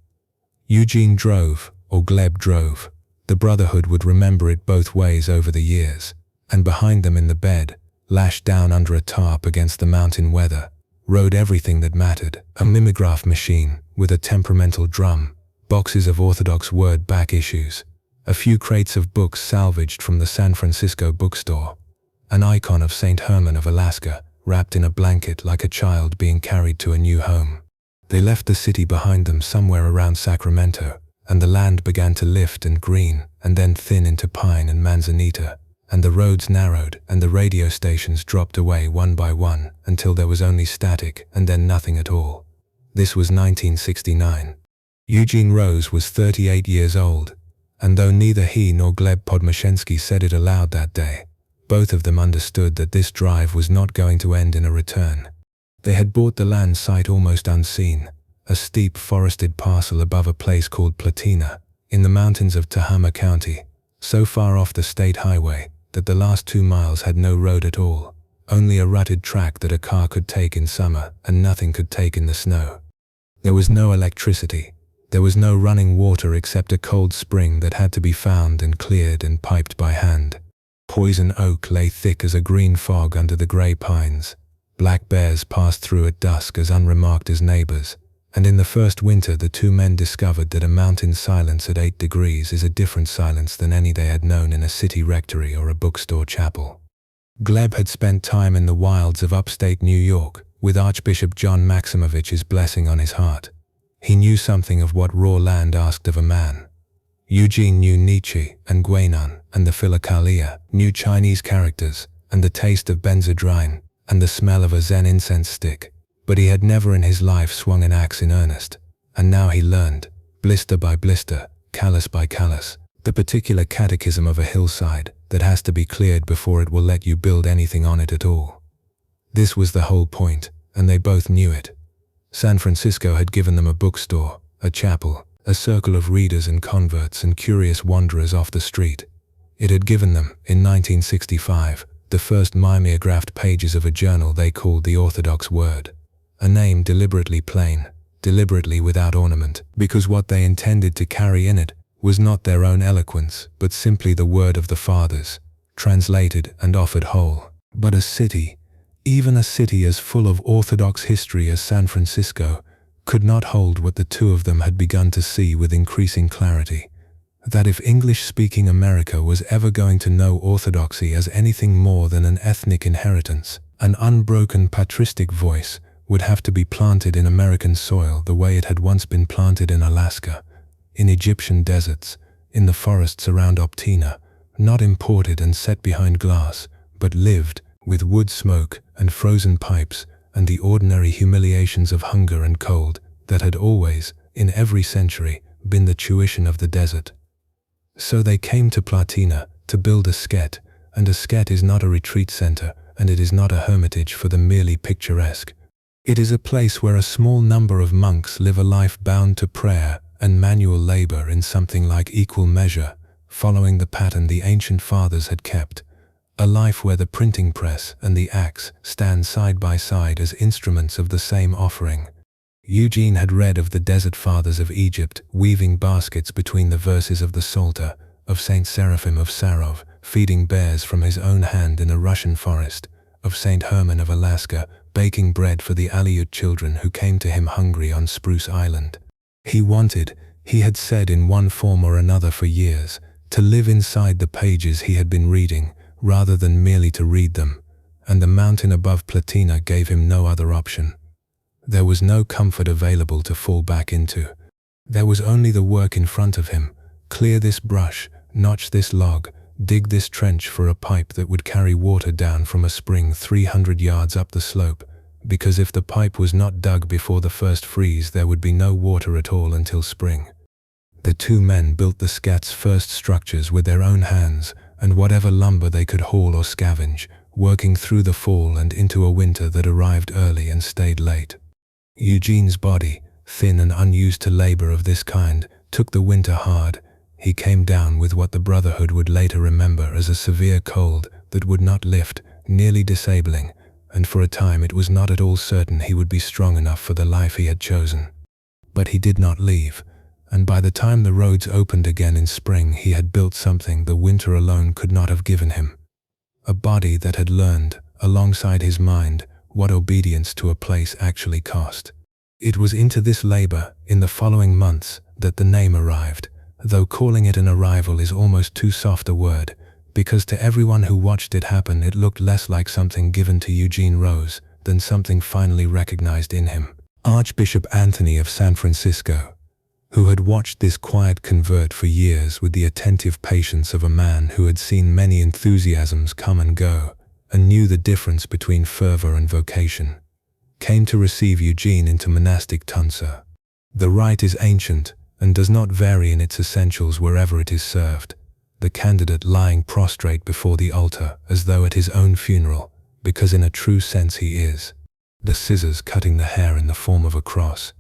Eugene drove, or Gleb drove. The Brotherhood would remember it both ways over the years, and behind them in the bed, lashed down under a tarp against the mountain weather, rode everything that mattered, a mimeograph machine with a temperamental drum, boxes of Orthodox word back issues, a few crates of books salvaged from the San Francisco bookstore, an icon of St. Herman of Alaska, wrapped in a blanket like a child being carried to a new home. They left the city behind them somewhere around Sacramento, and the land began to lift and green, and then thin into pine and manzanita, and the roads narrowed, and the radio stations dropped away one by one, until there was only static, and then nothing at all. This was 1969. Eugene Rose was 38 years old, and though neither he nor Gleb Podmashensky said it aloud that day, both of them understood that this drive was not going to end in a return. They had bought the land site almost unseen, a steep forested parcel above a place called Platina, in the mountains of Tehama County, so far off the state highway that the last 2 miles had no road at all, only a rutted track that a car could take in summer and nothing could take in the snow. There was no electricity. There was no running water except a cold spring that had to be found and cleared and piped by hand. Poison oak lay thick as a green fog under the grey pines. Black bears passed through at dusk as unremarked as neighbors, and in the first winter the two men discovered that a mountain silence at 8 degrees is a different silence than any they had known in a city rectory or a bookstore chapel. Gleb had spent time in the wilds of upstate New York, with Archbishop John Maximovich's blessing on his heart. He knew something of what raw land asked of a man. Eugene knew Nietzsche and Guénon and the Philokalia, knew Chinese characters and the taste of benzodrine and the smell of a Zen incense stick, but he had never in his life swung an axe in earnest, and now he learned, blister by blister, callus by callus, the particular catechism of a hillside that has to be cleared before it will let you build anything on it at all. This was the whole point, and they both knew it. San Francisco had given them a bookstore, a chapel, a circle of readers and converts and curious wanderers off the street. It had given them, in 1965, the first mimeographed pages of a journal they called the Orthodox Word, a name deliberately plain, deliberately without ornament, because what they intended to carry in it was not their own eloquence, but simply the word of the fathers, translated and offered whole. But a city, even a city as full of Orthodox history as San Francisco, could not hold what the two of them had begun to see with increasing clarity, that if English-speaking America was ever going to know Orthodoxy as anything more than an ethnic inheritance, an unbroken patristic voice would have to be planted in American soil the way it had once been planted in Alaska, in Egyptian deserts, in the forests around Optina, not imported and set behind glass, but lived with wood smoke and frozen pipes and the ordinary humiliations of hunger and cold that had always, in every century, been the tuition of the desert. So they came to Platina to build a skete, and a skete is not a retreat center, and it is not a hermitage for the merely picturesque. It is a place where a small number of monks live a life bound to prayer and manual labor in something like equal measure, following the pattern the ancient fathers had kept, a life where the printing press and the axe stand side by side as instruments of the same offering. Eugene had read of the desert fathers of Egypt weaving baskets between the verses of the Psalter, of Saint Seraphim of Sarov feeding bears from his own hand in a Russian forest, of Saint Herman of Alaska baking bread for the Aleut children who came to him hungry on Spruce Island. He had said in one form or another for years, to live inside the pages he had been reading, rather than merely to read them, and the mountain above Platina gave him no other option. There was no comfort available to fall back into. There was only the work in front of him: clear this brush, notch this log, dig this trench for a pipe that would carry water down from a spring 300 yards up the slope, because if the pipe was not dug before the first freeze there would be no water at all until spring. The two men built the skete's first structures with their own hands, and whatever lumber they could haul or scavenge, working through the fall and into a winter that arrived early and stayed late. Eugene's body, thin and unused to labor of this kind, took the winter hard. He came down with what the Brotherhood would later remember as a severe cold that would not lift, nearly disabling, and for a time it was not at all certain he would be strong enough for the life he had chosen. But he did not leave, and by the time the roads opened again in spring he had built something the winter alone could not have given him. A body that had learned, alongside his mind, what obedience to a place actually cost. It was into this labor, in the following months, that the name arrived, though calling it an arrival is almost too soft a word, because to everyone who watched it happen it looked less like something given to Eugene Rose than something finally recognized in him. Archbishop Anthony of San Francisco, who had watched this quiet convert for years with the attentive patience of a man who had seen many enthusiasms come and go, and knew the difference between fervor and vocation, came to receive Eugene into monastic tonsure. The rite is ancient and does not vary in its essentials wherever it is served, the candidate lying prostrate before the altar as though at his own funeral, because in a true sense he is. The scissors cutting the hair in the form of a cross,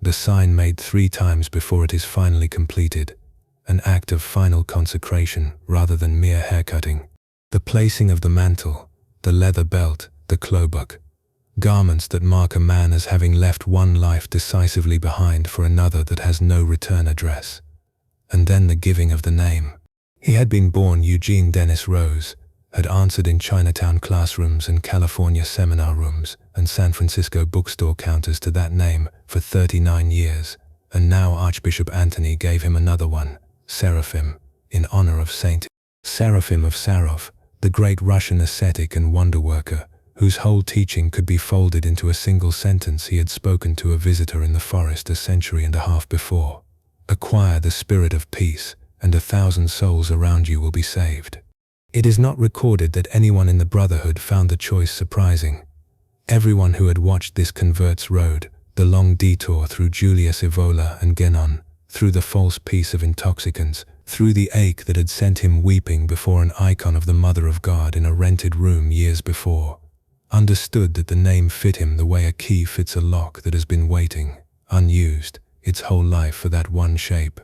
the sign made 3 times before it is finally completed, an act of final consecration rather than mere haircutting. The placing of the mantle, the leather belt, the klobuk, garments that mark a man as having left one life decisively behind for another that has no return address. And then the giving of the name. He had been born Eugene Dennis Rose, had answered in Chinatown classrooms and California seminar rooms and San Francisco bookstore counters to that name for 39 years, and now Archbishop Anthony gave him another one, Seraphim, in honor of Saint Seraphim of Sarov, the great Russian ascetic and wonder worker, whose whole teaching could be folded into a single sentence he had spoken to a visitor in the forest a century and a half before. Acquire the spirit of peace, and 1,000 souls around you will be saved. It is not recorded that anyone in the Brotherhood found the choice surprising. Everyone who had watched this convert's road, the long detour through Julius Evola and Genon, through the false peace of intoxicants, through the ache that had sent him weeping before an icon of the Mother of God in a rented room years before, understood that the name fit him the way a key fits a lock that has been waiting, unused, its whole life for that one shape.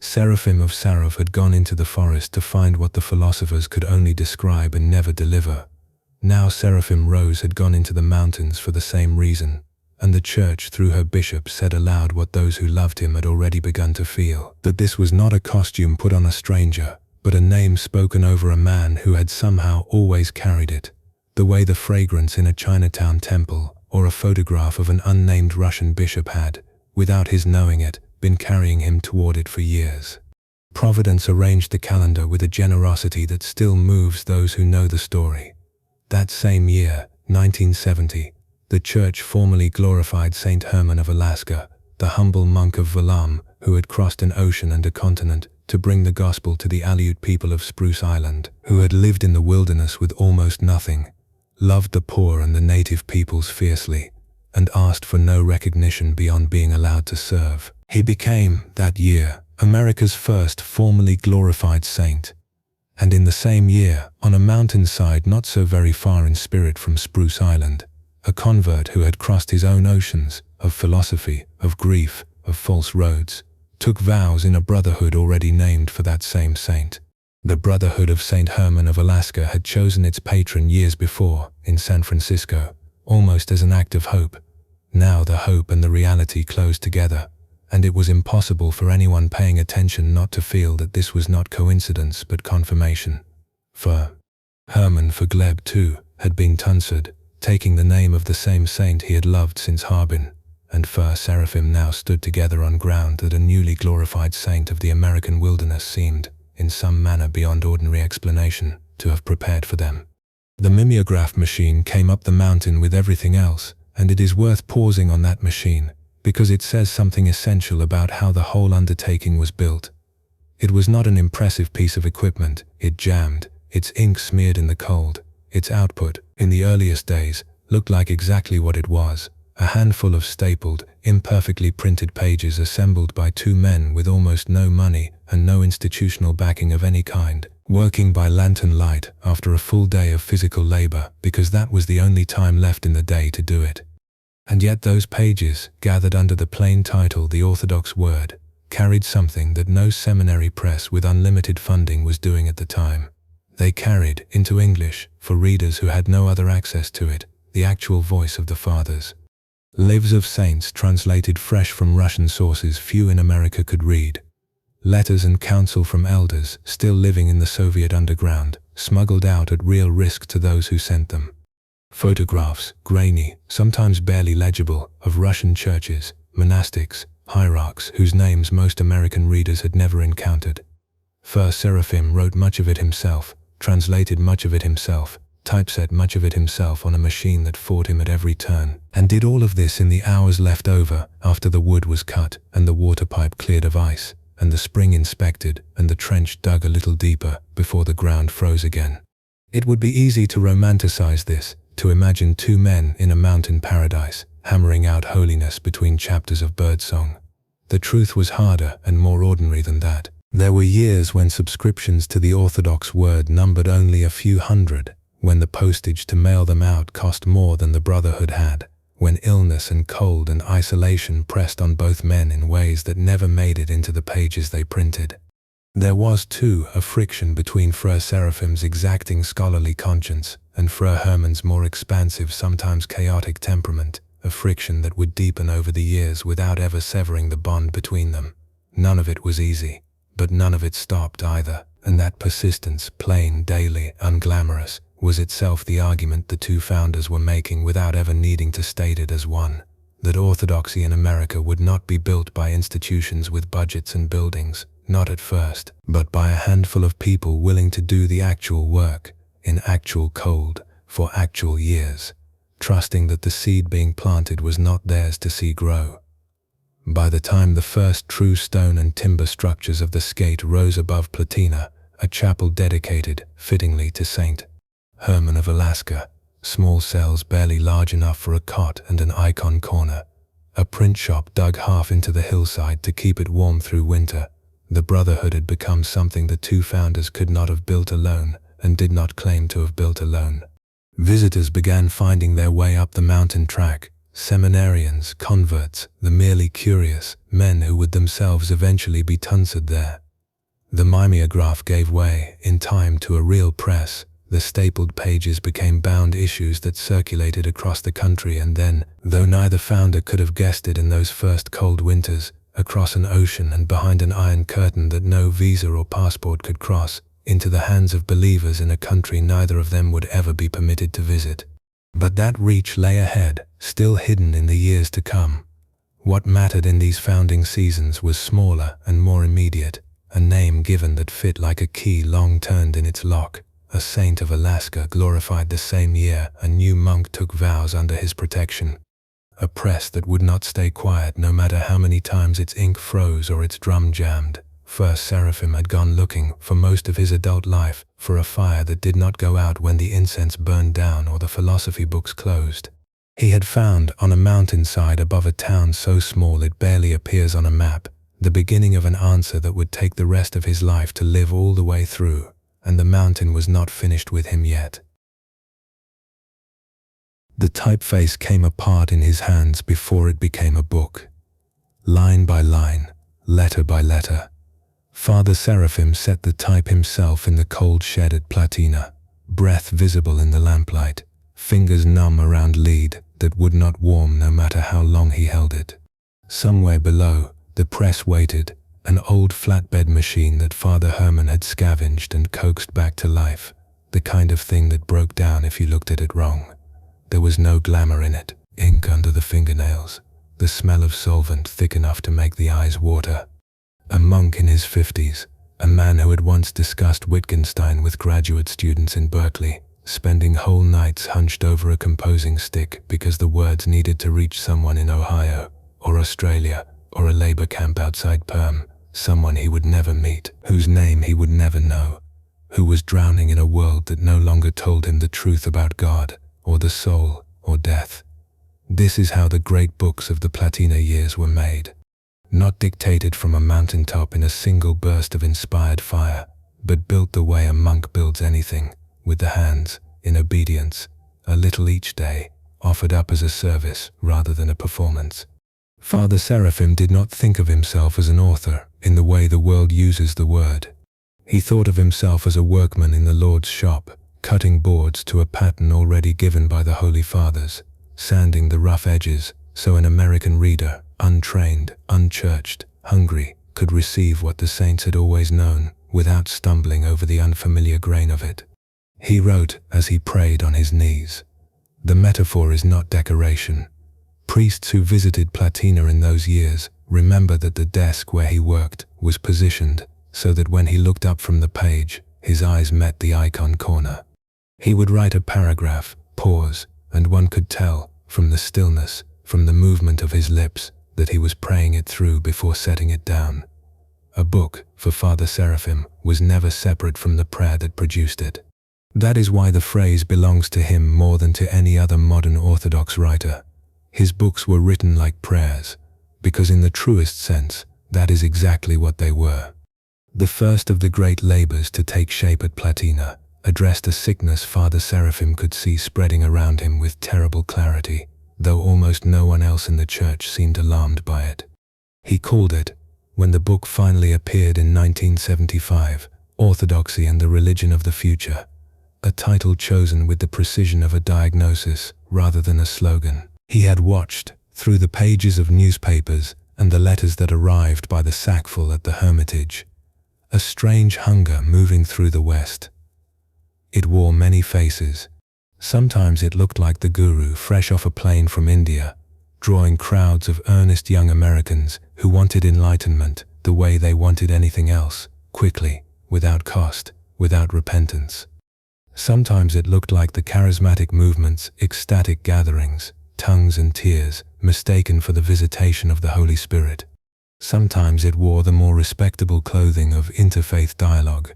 Seraphim of Sarov had gone into the forest to find what the philosophers could only describe and never deliver. Now Seraphim Rose had gone into the mountains for the same reason, and the church through her bishop said aloud what those who loved him had already begun to feel, that this was not a costume put on a stranger, but a name spoken over a man who had somehow always carried it, the way the fragrance in a Chinatown temple or a photograph of an unnamed Russian bishop had, without his knowing it, been carrying him toward it for years. Providence arranged the calendar with a generosity that still moves those who know the story. That same year, 1970, the church formally glorified Saint Herman of Alaska, the humble monk of Valam who had crossed an ocean and a continent to bring the gospel to the Aleut people of Spruce Island, who had lived in the wilderness with almost nothing, loved the poor and the native peoples fiercely, and asked for no recognition beyond being allowed to serve. He became, that year, America's first formally glorified saint. And in the same year, on a mountainside not so very far in spirit from Spruce Island, a convert who had crossed his own oceans of philosophy, of grief, of false roads, took vows in a brotherhood already named for that same saint. The Brotherhood of Saint Herman of Alaska had chosen its patron years before, in San Francisco, almost as an act of hope. Now the hope and the reality closed together, and it was impossible for anyone paying attention not to feel that this was not coincidence but confirmation. For Herman for Gleb too had been tonsured, taking the name of the same saint he had loved since Harbin, and Fur Seraphim now stood together on ground that a newly glorified saint of the American wilderness seemed, in some manner beyond ordinary explanation, to have prepared for them. The mimeograph machine came up the mountain with everything else, and it is worth pausing on that machine, because it says something essential about how the whole undertaking was built. It was not an impressive piece of equipment. It jammed, its ink smeared in the cold. Its output, in the earliest days, looked like exactly what it was, a handful of stapled, imperfectly printed pages assembled by 2 men with almost no money and no institutional backing of any kind, working by lantern light after a full day of physical labor because that was the only time left in the day to do it. And yet those pages, gathered under the plain title The Orthodox Word, carried something that no seminary press with unlimited funding was doing at the time. They carried, into English, for readers who had no other access to it, the actual voice of the Fathers. Lives of saints translated fresh from Russian sources few in America could read. Letters and counsel from elders, still living in the Soviet underground, smuggled out at real risk to those who sent them. Photographs, grainy, sometimes barely legible, of Russian churches, monastics, hierarchs whose names most American readers had never encountered. Seraphim wrote much of it himself, translated much of it himself, typeset much of it himself on a machine that fought him at every turn, and did all of this in the hours left over after the wood was cut and the water pipe cleared of ice, and the spring inspected and the trench dug a little deeper before the ground froze again. It would be easy to romanticize this, to imagine two men in a mountain paradise, hammering out holiness between chapters of birdsong. The truth was harder and more ordinary than that. There were years when subscriptions to the Orthodox Word numbered only a few hundred, when the postage to mail them out cost more than the Brotherhood had, when illness and cold and isolation pressed on both men in ways that never made it into the pages they printed. There was, too, a friction between Frere Seraphim's exacting scholarly conscience and Frere Hermann's more expansive, sometimes chaotic temperament, a friction that would deepen over the years without ever severing the bond between them. None of it was easy, but none of it stopped either, and that persistence, plain, daily, unglamorous, was itself the argument the two founders were making without ever needing to state it as one, that orthodoxy in America would not be built by institutions with budgets and buildings, not at first, but by a handful of people willing to do the actual work, in actual cold, for actual years, trusting that the seed being planted was not theirs to see grow. By the time the first true stone and timber structures of the Skate rose above Platina, a chapel dedicated, fittingly, to St. Herman of Alaska, small cells barely large enough for a cot and an icon corner, a print shop dug half into the hillside to keep it warm through winter, the Brotherhood had become something the two founders could not have built alone and did not claim to have built alone. Visitors began finding their way up the mountain track, seminarians, converts, the merely curious, men who would themselves eventually be tonsured there. The mimeograph gave way, in time, to a real press. The stapled pages became bound issues that circulated across the country, and then, though neither founder could have guessed it in those first cold winters, across an ocean and behind an iron curtain that no visa or passport could cross, into the hands of believers in a country neither of them would ever be permitted to visit. But that reach lay ahead, still hidden in the years to come. What mattered in these founding seasons was smaller and more immediate, a name given that fit like a key long turned in its lock. A saint of Alaska glorified the same year a new monk took vows under his protection. A press that would not stay quiet no matter how many times its ink froze or its drum jammed. First Seraphim had gone looking, for most of his adult life, for a fire that did not go out when the incense burned down or the philosophy books closed. He had found, on a mountainside above a town so small it barely appears on a map, the beginning of an answer that would take the rest of his life to live all the way through, and the mountain was not finished with him yet. The typeface came apart in his hands before it became a book. Line by line, letter by letter, Father Seraphim set the type himself in the cold shed at Platina, breath visible in the lamplight, fingers numb around lead that would not warm no matter how long he held it. Somewhere below, the press waited, an old flatbed machine that Father Herman had scavenged and coaxed back to life, the kind of thing that broke down if you looked at it wrong. There was no glamour in it, ink under the fingernails, the smell of solvent thick enough to make the eyes water. A monk in his 50s, a man who had once discussed Wittgenstein with graduate students in Berkeley, spending whole nights hunched over a composing stick because the words needed to reach someone in Ohio, or Australia, or a labor camp outside Perm, someone he would never meet, whose name he would never know, who was drowning in a world that no longer told him the truth about God, or the soul, or death. This is how the great books of the Platina years were made. Not dictated from a mountaintop in a single burst of inspired fire, but built the way a monk builds anything, with the hands, in obedience, a little each day, offered up as a service rather than a performance. Father Seraphim did not think of himself as an author in the way the world uses the word. He thought of himself as a workman in the Lord's shop, cutting boards to a pattern already given by the Holy Fathers, sanding the rough edges so an American reader, untrained, unchurched, hungry, could receive what the saints had always known without stumbling over the unfamiliar grain of it. He wrote as he prayed on his knees. The metaphor is not decoration. Priests who visited Platina in those years remember that the desk where he worked was positioned so that when he looked up from the page, his eyes met the icon corner. He would write a paragraph, pause, and one could tell, from the stillness, from the movement of his lips, that he was praying it through before setting it down. A book, for Father Seraphim, was never separate from the prayer that produced it. That is why the phrase belongs to him more than to any other modern Orthodox writer. His books were written like prayers, because in the truest sense, that is exactly what they were. The first of the great labors to take shape at Platina addressed a sickness Father Seraphim could see spreading around him with terrible clarity, though almost no one else in the church seemed alarmed by it. He called it, when the book finally appeared in 1975, Orthodoxy and the Religion of the Future, a title chosen with the precision of a diagnosis rather than a slogan. He had watched, through the pages of newspapers and the letters that arrived by the sackful at the Hermitage, a strange hunger moving through the West. It wore many faces. Sometimes it looked like the guru fresh off a plane from India, drawing crowds of earnest young Americans who wanted enlightenment the way they wanted anything else, quickly, without cost, without repentance. Sometimes it looked like the charismatic movement's ecstatic gatherings, tongues and tears, mistaken for the visitation of the Holy Spirit. Sometimes it wore the more respectable clothing of interfaith dialogue,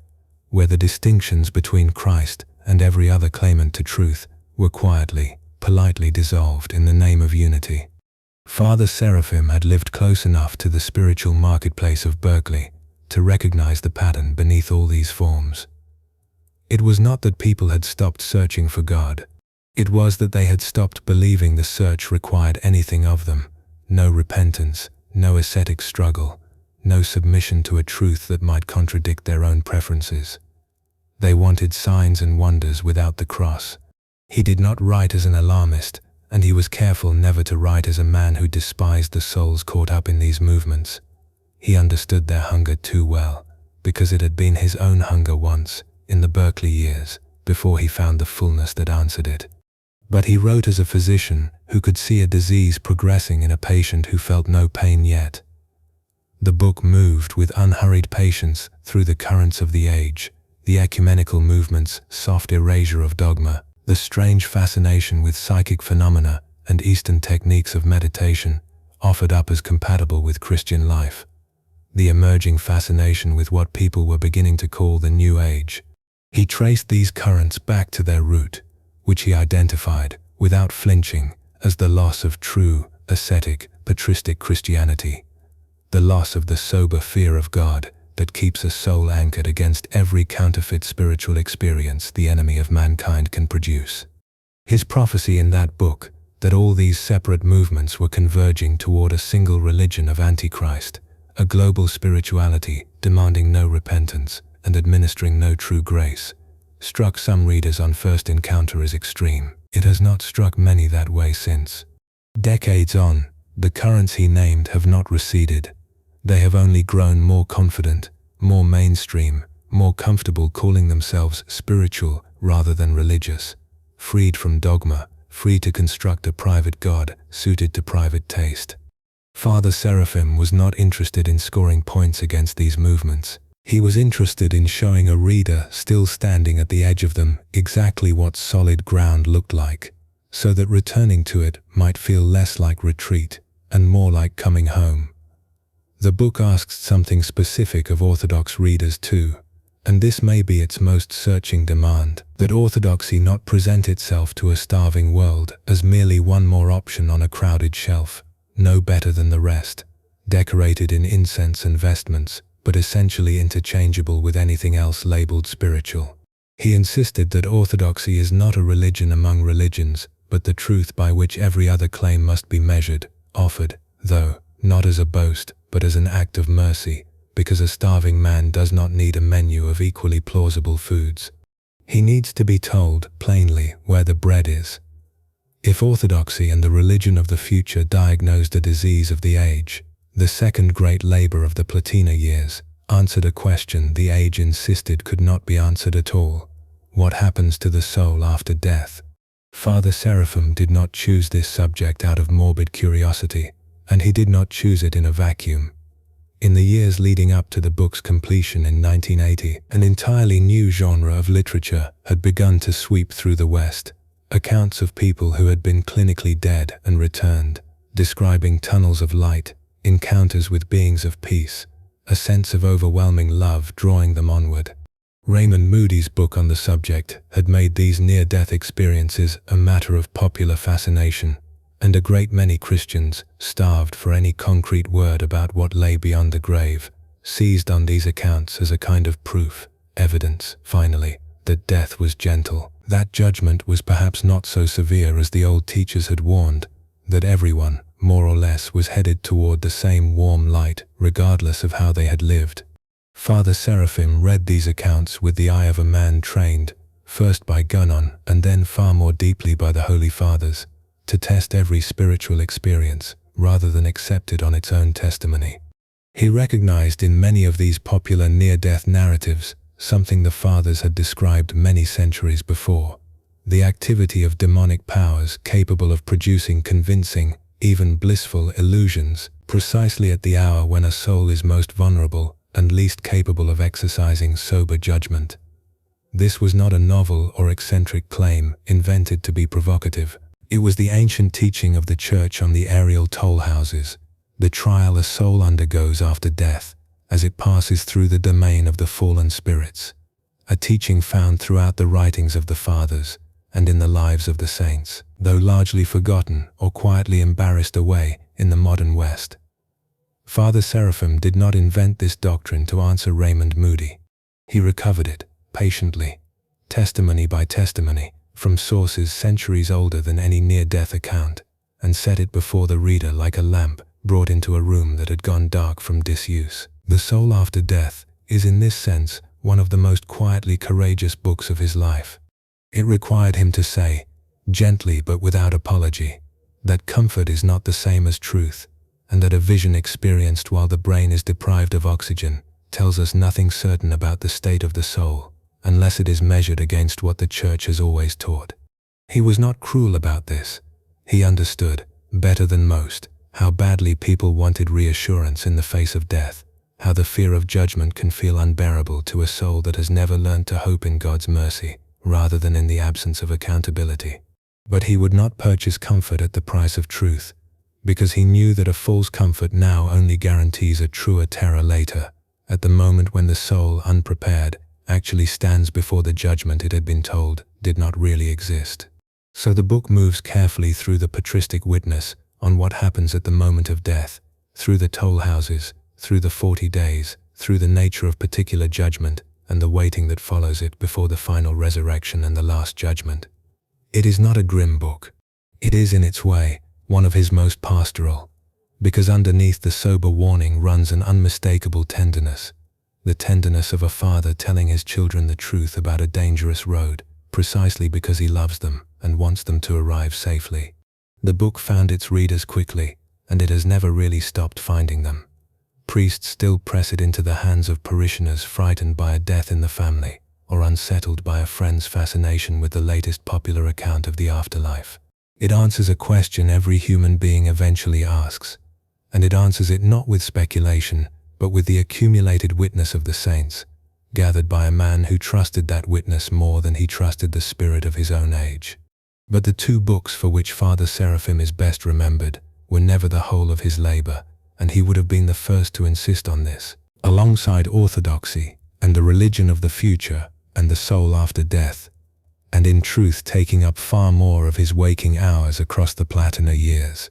where the distinctions between Christ and every other claimant to truth were quietly, politely dissolved in the name of unity. Father Seraphim had lived close enough to the spiritual marketplace of Berkeley to recognize the pattern beneath all these forms. It was not that people had stopped searching for God. It was that they had stopped believing the search required anything of them, no repentance, no ascetic struggle, no submission to a truth that might contradict their own preferences. They wanted signs and wonders without the cross. He did not write as an alarmist, and he was careful never to write as a man who despised the souls caught up in these movements. He understood their hunger too well, because it had been his own hunger once, in the Berkeley years, before he found the fullness that answered it. But he wrote as a physician who could see a disease progressing in a patient who felt no pain yet. The book moved with unhurried patience through the currents of the age, the ecumenical movement's soft erasure of dogma, the strange fascination with psychic phenomena and Eastern techniques of meditation offered up as compatible with Christian life, the emerging fascination with what people were beginning to call the New Age. He traced these currents back to their root, which he identified, without flinching, as the loss of true, ascetic, patristic Christianity, the loss of the sober fear of God that keeps a soul anchored against every counterfeit spiritual experience the enemy of mankind can produce. His prophecy in that book, that all these separate movements were converging toward a single religion of Antichrist, a global spirituality demanding no repentance and administering no true grace, struck some readers on first encounter as extreme. It has not struck many that way since. Decades on, the currents he named have not receded. They have only grown more confident, more mainstream, more comfortable calling themselves spiritual rather than religious, freed from dogma, free to construct a private God suited to private taste. Father Seraphim was not interested in scoring points against these movements. He was interested in showing a reader still standing at the edge of them exactly what solid ground looked like, so that returning to it might feel less like retreat and more like coming home. The book asks something specific of Orthodox readers too, and this may be its most searching demand, that orthodoxy not present itself to a starving world as merely one more option on a crowded shelf, no better than the rest, decorated in incense and vestments, but essentially interchangeable with anything else labeled spiritual. He insisted that orthodoxy is not a religion among religions, but the truth by which every other claim must be measured, offered, though, not as a boast, but as an act of mercy, because a starving man does not need a menu of equally plausible foods. He needs to be told, plainly, where the bread is. If orthodoxy and the religion of the future diagnosed a disease of the age, the second great labor of the Platina years answered a question the age insisted could not be answered at all. What happens to the soul after death? Father Seraphim did not choose this subject out of morbid curiosity, and he did not choose it in a vacuum. In the years leading up to the book's completion in 1980, an entirely new genre of literature had begun to sweep through the West, accounts of people who had been clinically dead and returned, describing tunnels of light, encounters with beings of peace, a sense of overwhelming love drawing them onward. Raymond Moody's book on the subject had made these near-death experiences a matter of popular fascination, and a great many Christians, starved for any concrete word about what lay beyond the grave, seized on these accounts as a kind of proof, evidence, finally, that death was gentle, that judgment was perhaps not so severe as the old teachers had warned, that everyone, more or less, was headed toward the same warm light, regardless of how they had lived. Father Seraphim read these accounts with the eye of a man trained, first by Gunnon and then far more deeply by the Holy Fathers, to test every spiritual experience, rather than accept it on its own testimony. He recognized in many of these popular near-death narratives something the Fathers had described many centuries before, the activity of demonic powers capable of producing convincing, even blissful illusions, precisely at the hour when a soul is most vulnerable and least capable of exercising sober judgment. This was not a novel or eccentric claim invented to be provocative. It was the ancient teaching of the Church on the aerial toll houses, the trial a soul undergoes after death, as it passes through the domain of the fallen spirits, a teaching found throughout the writings of the Fathers and in the lives of the saints, though largely forgotten or quietly embarrassed away in the modern West. Father Seraphim did not invent this doctrine to answer Raymond Moody. He recovered it, patiently, testimony by testimony, from sources centuries older than any near-death account, and set it before the reader like a lamp brought into a room that had gone dark from disuse. The Soul After Death is in this sense one of the most quietly courageous books of his life. It required him to say, gently but without apology, that comfort is not the same as truth, and that a vision experienced while the brain is deprived of oxygen tells us nothing certain about the state of the soul, unless it is measured against what the Church has always taught. He was not cruel about this. He understood, better than most, how badly people wanted reassurance in the face of death, how the fear of judgment can feel unbearable to a soul that has never learned to hope in God's mercy, rather than in the absence of accountability. But he would not purchase comfort at the price of truth, because he knew that a false comfort now only guarantees a truer terror later, at the moment when the soul, unprepared, actually stands before the judgment it had been told did not really exist. So the book moves carefully through the patristic witness on what happens at the moment of death, through the toll houses, through the 40 days, through the nature of particular judgment and the waiting that follows it before the final resurrection and the last judgment. It is not a grim book. It is, in its way, one of his most pastoral, because underneath the sober warning runs an unmistakable tenderness, the tenderness of a father telling his children the truth about a dangerous road, precisely because he loves them and wants them to arrive safely. The book found its readers quickly, and it has never really stopped finding them. Priests still press it into the hands of parishioners frightened by a death in the family, or unsettled by a friend's fascination with the latest popular account of the afterlife. It answers a question every human being eventually asks, and it answers it not with speculation, but with the accumulated witness of the saints, gathered by a man who trusted that witness more than he trusted the spirit of his own age. But the two books for which Father Seraphim is best remembered were never the whole of his labor, and he would have been the first to insist on this. Alongside orthodoxy and the religion of the future and the soul after death, and in truth taking up far more of his waking hours across the Platina years,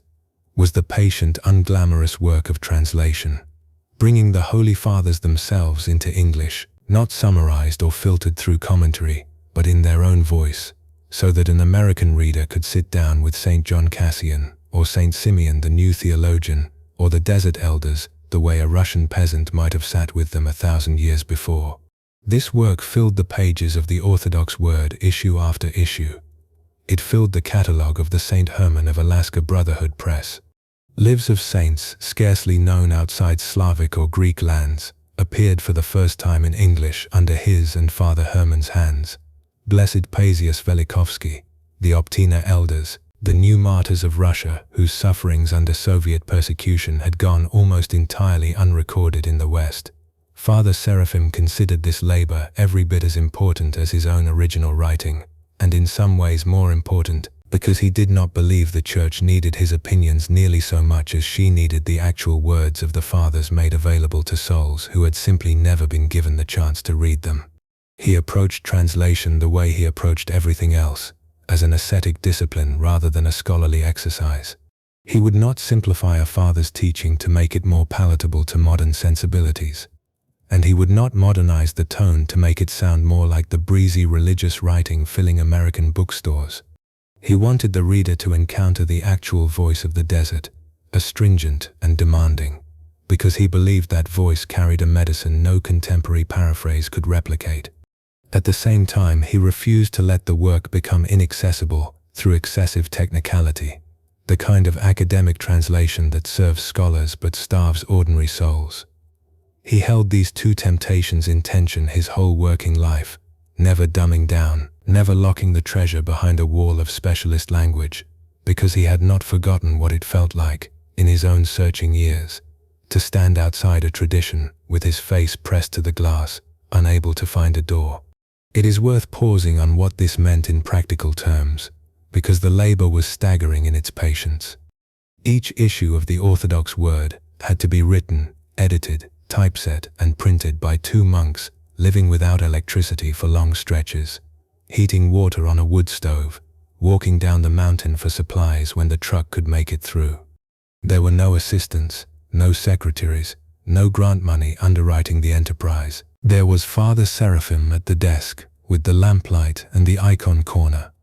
was the patient, unglamorous work of translation, bringing the Holy Fathers themselves into English, not summarized or filtered through commentary, but in their own voice, so that an American reader could sit down with St. John Cassian, or St. Simeon the new theologian, or the desert elders, the way a Russian peasant might have sat with them 1,000 years before. This work filled the pages of the Orthodox Word issue after issue. It filled the catalogue of the St. Herman of Alaska Brotherhood Press. Lives of Saints, scarcely known outside Slavic or Greek lands, appeared for the first time in English under his and Father Herman's hands. Blessed Paisius Velikovsky, the Platina elders, the new martyrs of Russia whose sufferings under Soviet persecution had gone almost entirely unrecorded in the West. Father Seraphim considered this labor every bit as important as his own original writing, and in some ways more important, because he did not believe the Church needed his opinions nearly so much as she needed the actual words of the Fathers made available to souls who had simply never been given the chance to read them. He approached translation the way he approached everything else, as an ascetic discipline rather than a scholarly exercise. He would not simplify a father's teaching to make it more palatable to modern sensibilities, and he would not modernize the tone to make it sound more like the breezy religious writing filling American bookstores. He wanted the reader to encounter the actual voice of the desert, astringent and demanding, because he believed that voice carried a medicine no contemporary paraphrase could replicate. At the same time, he refused to let the work become inaccessible through excessive technicality, the kind of academic translation that serves scholars but starves ordinary souls. He held these two temptations in tension his whole working life, never dumbing down, never locking the treasure behind a wall of specialist language, because he had not forgotten what it felt like, in his own searching years, to stand outside a tradition with his face pressed to the glass, unable to find a door. It is worth pausing on what this meant in practical terms, because the labor was staggering in its patience. Each issue of the Orthodox Word had to be written, edited, typeset, and printed by 2 monks living without electricity for long stretches, heating water on a wood stove, walking down the mountain for supplies when the truck could make it through. There were no assistants, no secretaries, no grant money underwriting the enterprise. There was Father Seraphim at the desk with the lamplight and the icon corner,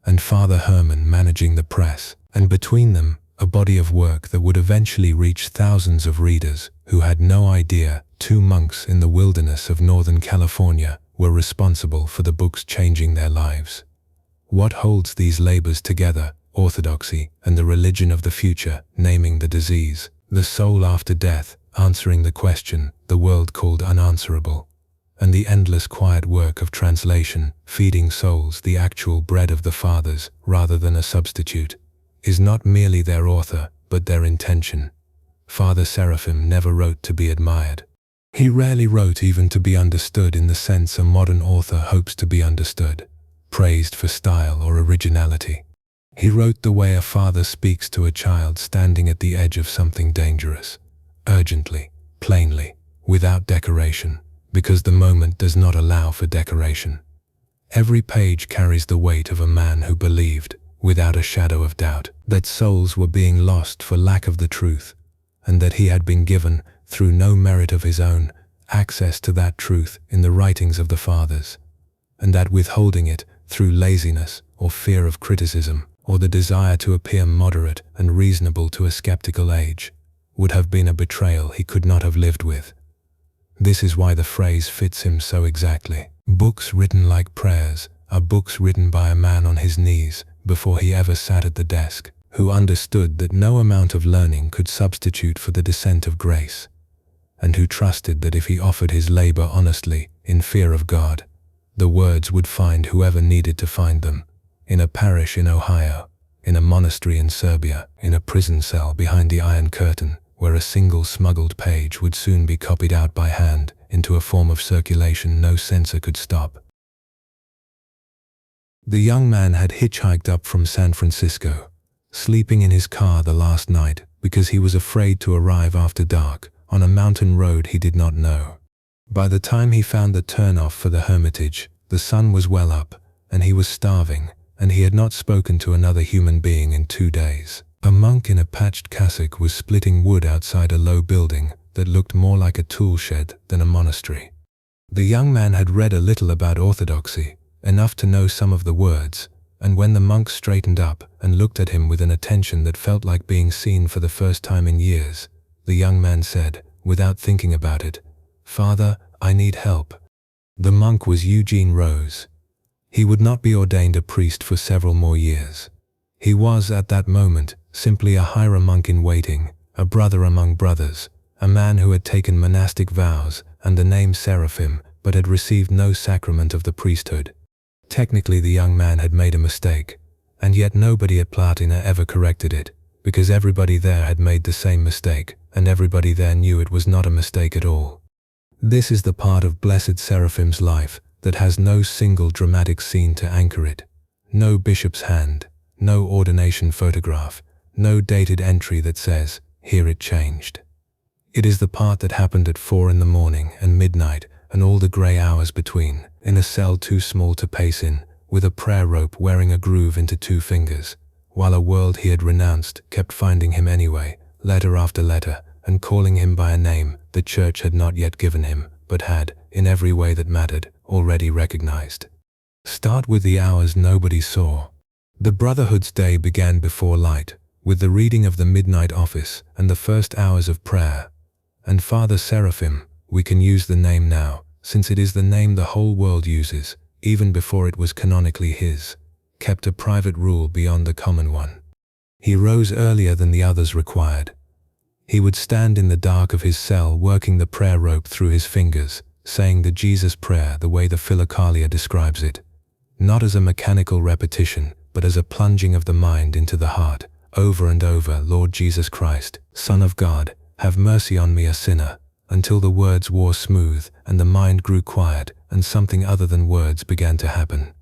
and Father Herman managing the press, and between them a body of work that would eventually reach thousands of readers who had no idea 2 monks in the wilderness of Northern California were responsible for the books changing their lives. What holds these labors together? Orthodoxy and the religion of the future, naming the disease, the soul after death, answering the question the world called unanswerable, and the endless quiet work of translation, feeding souls the actual bread of the Fathers rather than a substitute, is not merely their author, but their intention. Father Seraphim never wrote to be admired. He rarely wrote even to be understood in the sense a modern author hopes to be understood, praised for style or originality. He wrote the way a father speaks to a child standing at the edge of something dangerous, urgently, plainly, without decoration, because the moment does not allow for decoration. Every page carries the weight of a man who believed, without a shadow of doubt, that souls were being lost for lack of the truth, and that he had been given, through no merit of his own, access to that truth in the writings of the Fathers, and that withholding it through laziness or fear of criticism or the desire to appear moderate and reasonable to a skeptical age would have been a betrayal he could not have lived with. This is why the phrase fits him so exactly. Books written like prayers are books written by a man on his knees before he ever sat at the desk, who understood that no amount of learning could substitute for the descent of grace, and who trusted that if he offered his labor honestly, in fear of God, the words would find whoever needed to find them, in a parish in Ohio, in a monastery in Serbia, in a prison cell behind the Iron Curtain, where a single smuggled page would soon be copied out by hand into a form of circulation no censor could stop. The young man had hitchhiked up from San Francisco, sleeping in his car the last night because he was afraid to arrive after dark on a mountain road he did not know. By the time he found the turnoff for the Hermitage, the sun was well up, and he was starving, and he had not spoken to another human being in 2 days. A monk in a patched cassock was splitting wood outside a low building that looked more like a tool shed than a monastery. The young man had read a little about orthodoxy, enough to know some of the words, and when the monk straightened up and looked at him with an attention that felt like being seen for the first time in years, the young man said, without thinking about it, "Father, I need help." The monk was Eugene Rose. He would not be ordained a priest for several more years. He was, at that moment, simply a hieromonk in waiting, a brother among brothers, a man who had taken monastic vows and the name Seraphim, but had received no sacrament of the priesthood. Technically, the young man had made a mistake, and yet nobody at Platina ever corrected it, because everybody there had made the same mistake, and everybody there knew it was not a mistake at all. This is the part of Blessed Seraphim's life that has no single dramatic scene to anchor it, no bishop's hand, no ordination photograph, no dated entry that says, "Here it changed." It is the part that happened at 4 in the morning and midnight and all the grey hours between, in a cell too small to pace in, with a prayer rope wearing a groove into 2 fingers, while a world he had renounced kept finding him anyway, letter after letter, and calling him by a name the Church had not yet given him, but had, in every way that mattered, already recognized. Start with the hours nobody saw. The Brotherhood's day began before light, with the reading of the midnight office and the first hours of prayer. And Father Seraphim, we can use the name now, since it is the name the whole world uses, even before it was canonically his, kept a private rule beyond the common one. He rose earlier than the others required. He would stand in the dark of his cell working the prayer rope through his fingers, saying the Jesus prayer the way the Philokalia describes it, not as a mechanical repetition, but as a plunging of the mind into the heart, over and over, "Lord Jesus Christ, Son of God, have mercy on me a sinner," until the words wore smooth and the mind grew quiet and something other than words began to happen.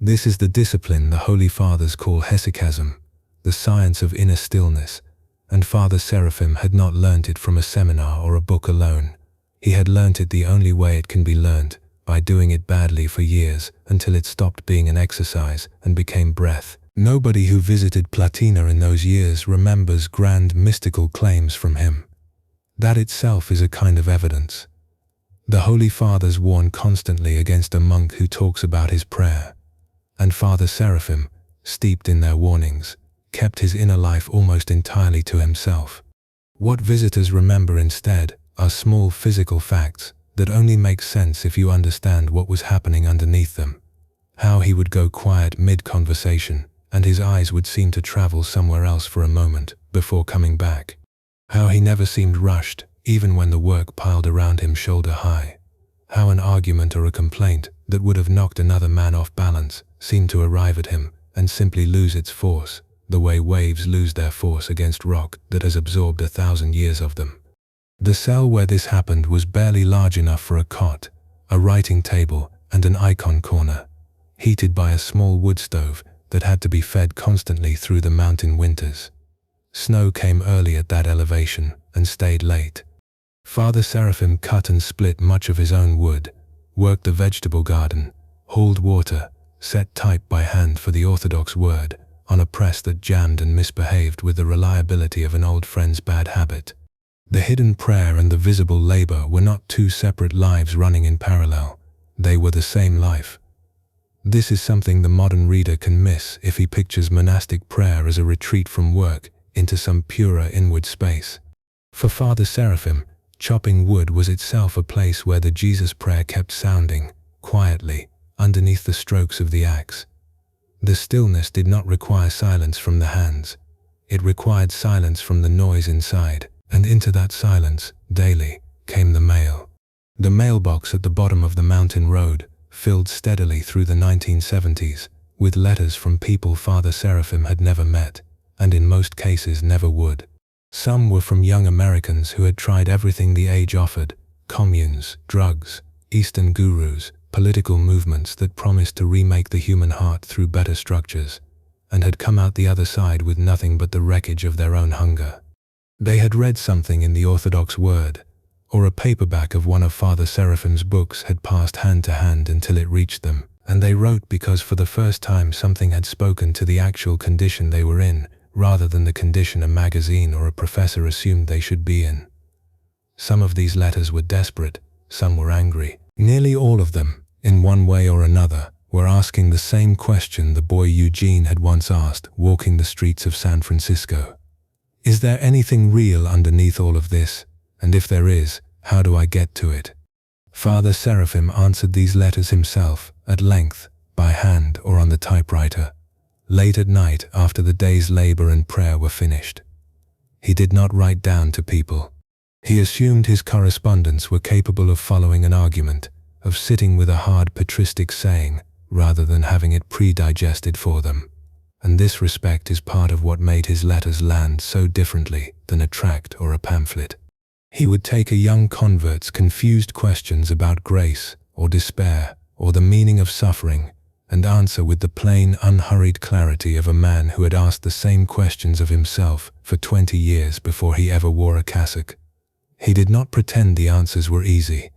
This is the discipline the Holy Fathers call hesychasm, the science of inner stillness, and Father Seraphim had not learnt it from a seminar or a book alone. He had learnt it the only way it can be learnt, by doing it badly for years until it stopped being an exercise and became breath. Nobody who visited Platina in those years remembers grand mystical claims from him. That itself is a kind of evidence. The Holy Fathers warn constantly against a monk who talks about his prayer, and Father Seraphim, steeped in their warnings, kept his inner life almost entirely to himself. What visitors remember instead are small physical facts that only make sense if you understand what was happening underneath them. How he would go quiet mid-conversation, and his eyes would seem to travel somewhere else for a moment before coming back. How he never seemed rushed, even when the work piled around him shoulder high. How an argument or a complaint that would have knocked another man off balance seemed to arrive at him and simply lose its force, the way waves lose their force against rock that has absorbed 1,000 years of them. The cell where this happened was barely large enough for a cot, a writing table, and an icon corner, heated by a small wood stove that had to be fed constantly through the mountain winters. Snow came early at that elevation and stayed late. Father Seraphim cut and split much of his own wood, worked the vegetable garden, hauled water, set type by hand for the Orthodox word, on a press that jammed and misbehaved with the reliability of an old friend's bad habit. The hidden prayer and the visible labor were not 2 separate lives running in parallel. They were the same life. This is something the modern reader can miss if he pictures monastic prayer as a retreat from work into some purer inward space. For Father Seraphim, chopping wood was itself a place where the Jesus prayer kept sounding, quietly, underneath the strokes of the axe. The stillness did not require silence from the hands. It required silence from the noise inside, and into that silence, daily, came the mail. The mailbox at the bottom of the mountain road filled steadily through the 1970s, with letters from people Father Seraphim had never met, and in most cases never would. Some were from young Americans who had tried everything the age offered: communes, drugs, Eastern gurus, political movements that promised to remake the human heart through better structures, and had come out the other side with nothing but the wreckage of their own hunger. They had read something in the Orthodox word, or a paperback of one of Father Seraphim's books had passed hand to hand until it reached them, and they wrote because for the first time something had spoken to the actual condition they were in, rather than the condition a magazine or a professor assumed they should be in. Some of these letters were desperate, some were angry. Nearly all of them, in one way or another, were asking the same question the boy Eugene had once asked walking the streets of San Francisco. Is there anything real underneath all of this? And if there is, how do I get to it? Father Seraphim answered these letters himself, at length, by hand or on the typewriter, late at night after the day's labor and prayer were finished. He did not write down to people. He assumed his correspondents were capable of following an argument, of sitting with a hard patristic saying, rather than having it pre-digested for them. and this respect is part of what made his letters land so differently than a tract or a pamphlet. He would take a young convert's confused questions about grace or despair or the meaning of suffering and answer with the plain, unhurried clarity of a man who had asked the same questions of himself for 20 years before he ever wore a cassock. He did not pretend the answers were easy.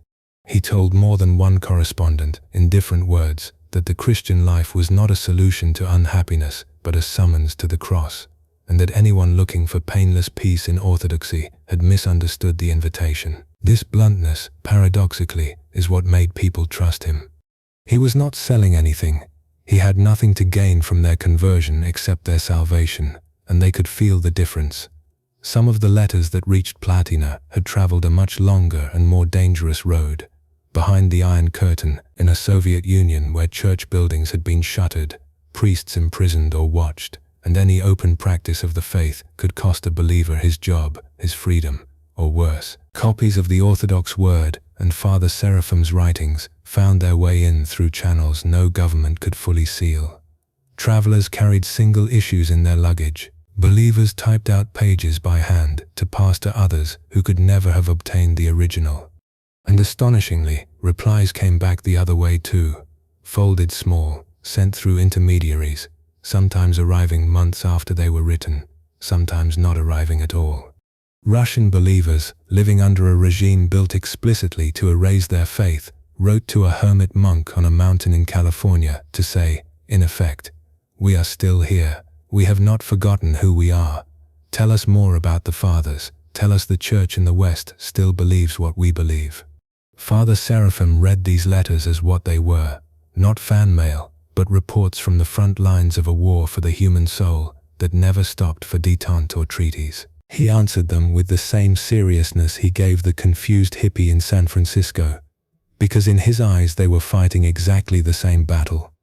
He told more than one correspondent, in different words, that the Christian life was not a solution to unhappiness, but a summons to the cross, and that anyone looking for painless peace in orthodoxy had misunderstood the invitation. This bluntness, paradoxically, is what made people trust him. He was not selling anything. He had nothing to gain from their conversion except their salvation, and they could feel the difference. Some of the letters that reached Platina had traveled a much longer and more dangerous road. Behind the Iron Curtain, in a Soviet Union where church buildings had been shuttered, priests imprisoned or watched, and any open practice of the faith could cost a believer his job, his freedom, or worse. Copies of the Orthodox Word and Father Seraphim's writings found their way in through channels no government could fully seal. Travelers carried single issues in their luggage. Believers typed out pages by hand to pass to others who could never have obtained the original. And astonishingly, replies came back the other way too, folded small, sent through intermediaries, sometimes arriving months after they were written, sometimes not arriving at all. Russian believers, living under a regime built explicitly to erase their faith, wrote to a hermit monk on a mountain in California to say, in effect, "We are still here. We have not forgotten who we are. Tell us more about the fathers. Tell us the church in the West still believes what we believe." Father Seraphim read these letters as what they were, not fan mail, but reports from the front lines of a war for the human soul that never stopped for détente or treaties. He answered them with the same seriousness he gave the confused hippie in San Francisco, because in his eyes they were fighting exactly the same battle.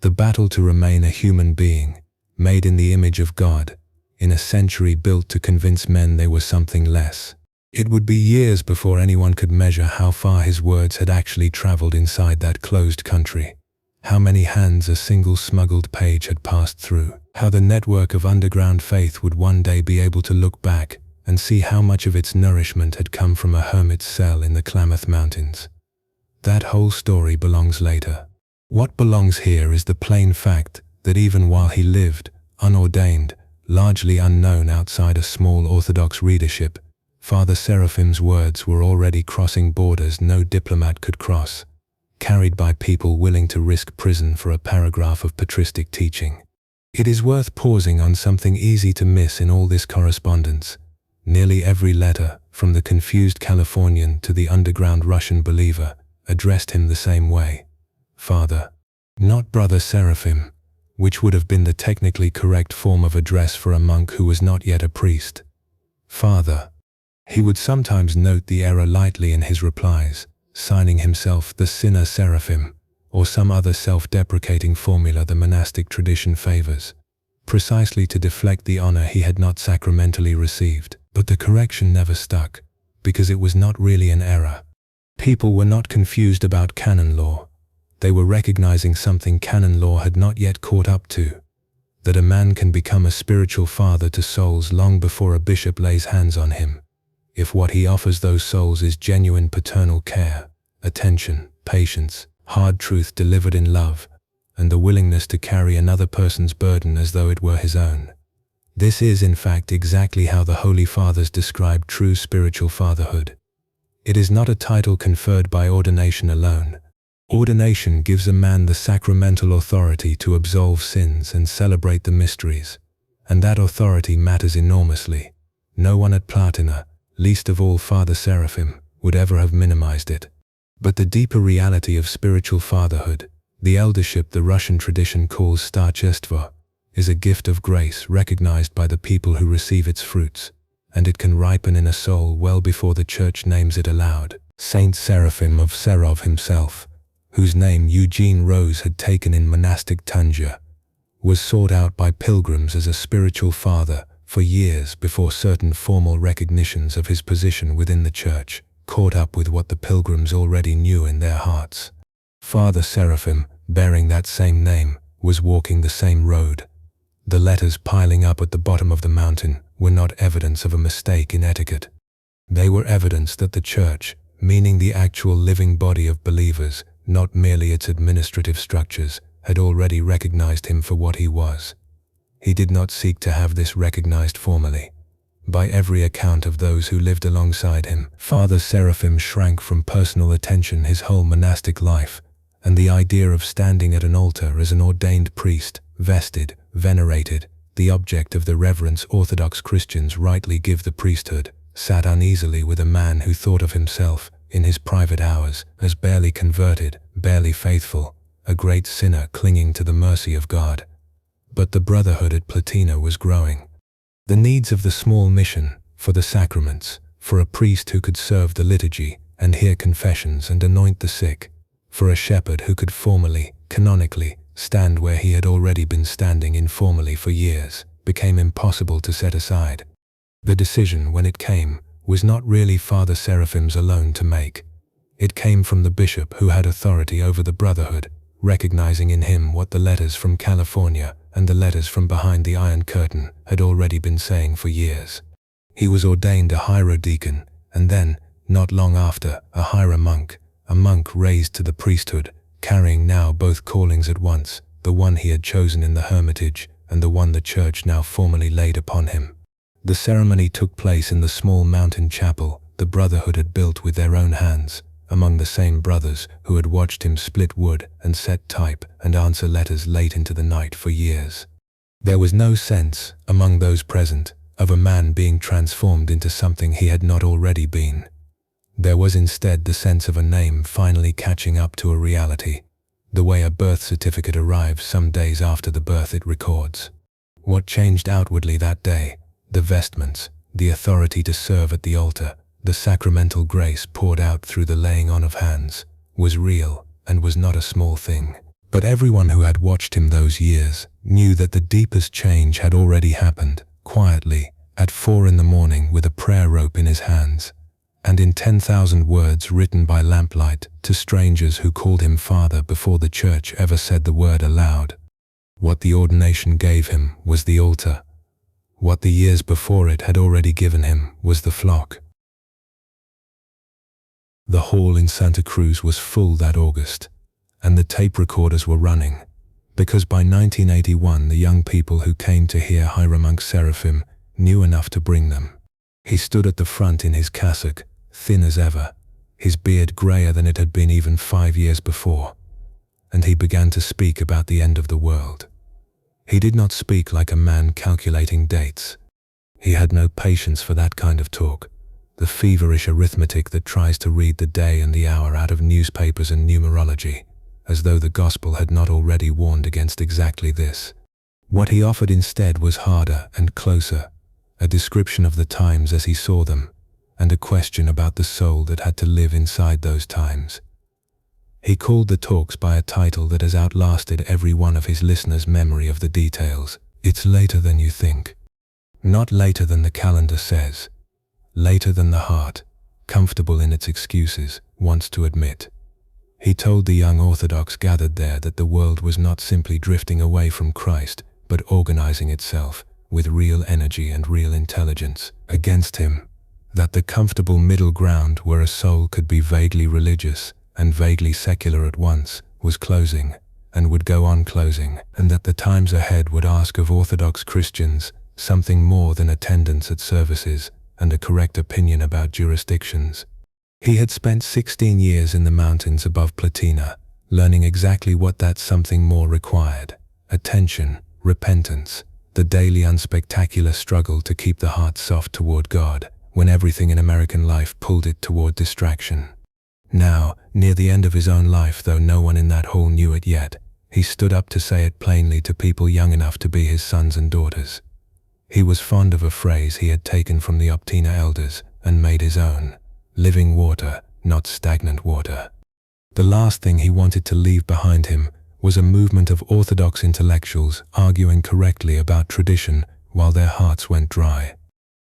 The battle to remain a human being, made in the image of God, in a century built to convince men they were something less. It would be years before anyone could measure how far his words had actually traveled inside that closed country, how many hands a single smuggled page had passed through, how the network of underground faith would one day be able to look back and see how much of its nourishment had come from a hermit's cell in the Klamath Mountains. That whole story belongs later. What belongs here is the plain fact that even while he lived, unordained, largely unknown outside a small Orthodox readership, Father Seraphim's words were already crossing borders no diplomat could cross, carried by people willing to risk prison for a paragraph of patristic teaching. It is worth pausing on something easy to miss in all this correspondence. Nearly every letter, from the confused Californian to the underground Russian believer, addressed him the same way. Father. Not Brother Seraphim, which would have been the technically correct form of address for a monk who was not yet a priest. Father. He would sometimes note the error lightly in his replies, signing himself the Sinner Seraphim, or some other self-deprecating formula the monastic tradition favors, precisely to deflect the honor he had not sacramentally received. But the correction never stuck, because it was not really an error. People were not confused about canon law. They were recognizing something canon law had not yet caught up to, that a man can become a spiritual father to souls long before a bishop lays hands on him, if what he offers those souls is genuine paternal care, attention, patience, hard truth delivered in love, and the willingness to carry another person's burden as though it were his own. This is, in fact, exactly how the Holy Fathers describe true spiritual fatherhood. It is not a title conferred by ordination alone. Ordination gives a man the sacramental authority to absolve sins and celebrate the mysteries, and that authority matters enormously. No one at Platina, least of all Father Seraphim, would ever have minimized it. But the deeper reality of spiritual fatherhood, the eldership the Russian tradition calls starchestvo, is a gift of grace recognized by the people who receive its fruits, and it can ripen in a soul well before the Church names it aloud. Saint Seraphim of Serov himself, whose name Eugene Rose had taken in monastic tundra, was sought out by pilgrims as a spiritual father for years before certain formal recognitions of his position within the Church caught up with what the pilgrims already knew in their hearts. Father Seraphim, bearing that same name, was walking the same road. The letters piling up at the bottom of the mountain were not evidence of a mistake in etiquette. They were evidence that the church, meaning the actual living body of believers, not merely its administrative structures, had already recognized him for what he was. He did not seek to have this recognized formally. By every account of those who lived alongside him, Father Seraphim shrank from personal attention his whole monastic life, and the idea of standing at an altar as an ordained priest, vested, venerated, the object of the reverence Orthodox Christians rightly give the priesthood, sat uneasily with a man who thought of himself, in his private hours, as barely converted, barely faithful, a great sinner clinging to the mercy of God. But the brotherhood at Platina was growing. The needs of the small mission, for the sacraments, for a priest who could serve the liturgy and hear confessions and anoint the sick, for a shepherd who could formally, canonically, stand where he had already been standing informally for years, became impossible to set aside. The decision, when it came, was not really Father Seraphim's alone to make. It came from the bishop who had authority over the brotherhood, recognizing in him what the letters from California and the letters from behind the Iron Curtain had already been saying for years. He was ordained a hierodeacon, and then, not long after, a hieromonk, a monk raised to the priesthood, carrying now both callings at once, the one he had chosen in the hermitage and the one the church now formally laid upon him. The ceremony took place in the small mountain chapel the brotherhood had built with their own hands, among the same brothers who had watched him split wood and set type and answer letters late into the night for years. There was no sense, among those present, of a man being transformed into something he had not already been. There was instead the sense of a name finally catching up to a reality, the way a birth certificate arrives some days after the birth it records. What changed outwardly that day, the vestments, the authority to serve at the altar, the sacramental grace poured out through the laying on of hands, was real and was not a small thing. But everyone who had watched him those years knew that the deepest change had already happened, quietly, at 4 a.m. with a prayer rope in his hands, and in 10,000 words written by lamplight to strangers who called him Father before the church ever said the word aloud. What the ordination gave him was the altar. What the years before it had already given him was the flock. The hall in Santa Cruz was full that August, and the tape recorders were running, because by 1981 the young people who came to hear Hieromonk Seraphim knew enough to bring them. He stood at the front in his cassock, thin as ever, his beard grayer than it had been even 5 years before, and he began to speak about the end of the world. He did not speak like a man calculating dates. He had no patience for that kind of talk, the feverish arithmetic that tries to read the day and the hour out of newspapers and numerology, as though the gospel had not already warned against exactly this. What he offered instead was harder and closer, a description of the times as he saw them, and a question about the soul that had to live inside those times. He called the talks by a title that has outlasted every one of his listeners' memory of the details. It's later than you think. Not later than the calendar says. Later than the heart, comfortable in its excuses, wants to admit. He told the young Orthodox gathered there that the world was not simply drifting away from Christ, but organizing itself, with real energy and real intelligence, against him. That the comfortable middle ground where a soul could be vaguely religious and vaguely secular at once was closing, and would go on closing, and that the times ahead would ask of Orthodox Christians something more than attendance at services and a correct opinion about jurisdictions. He had spent 16 years in the mountains above Platina, learning exactly what that something more required: attention, repentance, the daily unspectacular struggle to keep the heart soft toward God, when everything in American life pulled it toward distraction. Now, near the end of his own life, though no one in that hall knew it yet, he stood up to say it plainly to people young enough to be his sons and daughters. He was fond of a phrase he had taken from the Optina elders and made his own: living water, not stagnant water. The last thing he wanted to leave behind him was a movement of Orthodox intellectuals arguing correctly about tradition while their hearts went dry.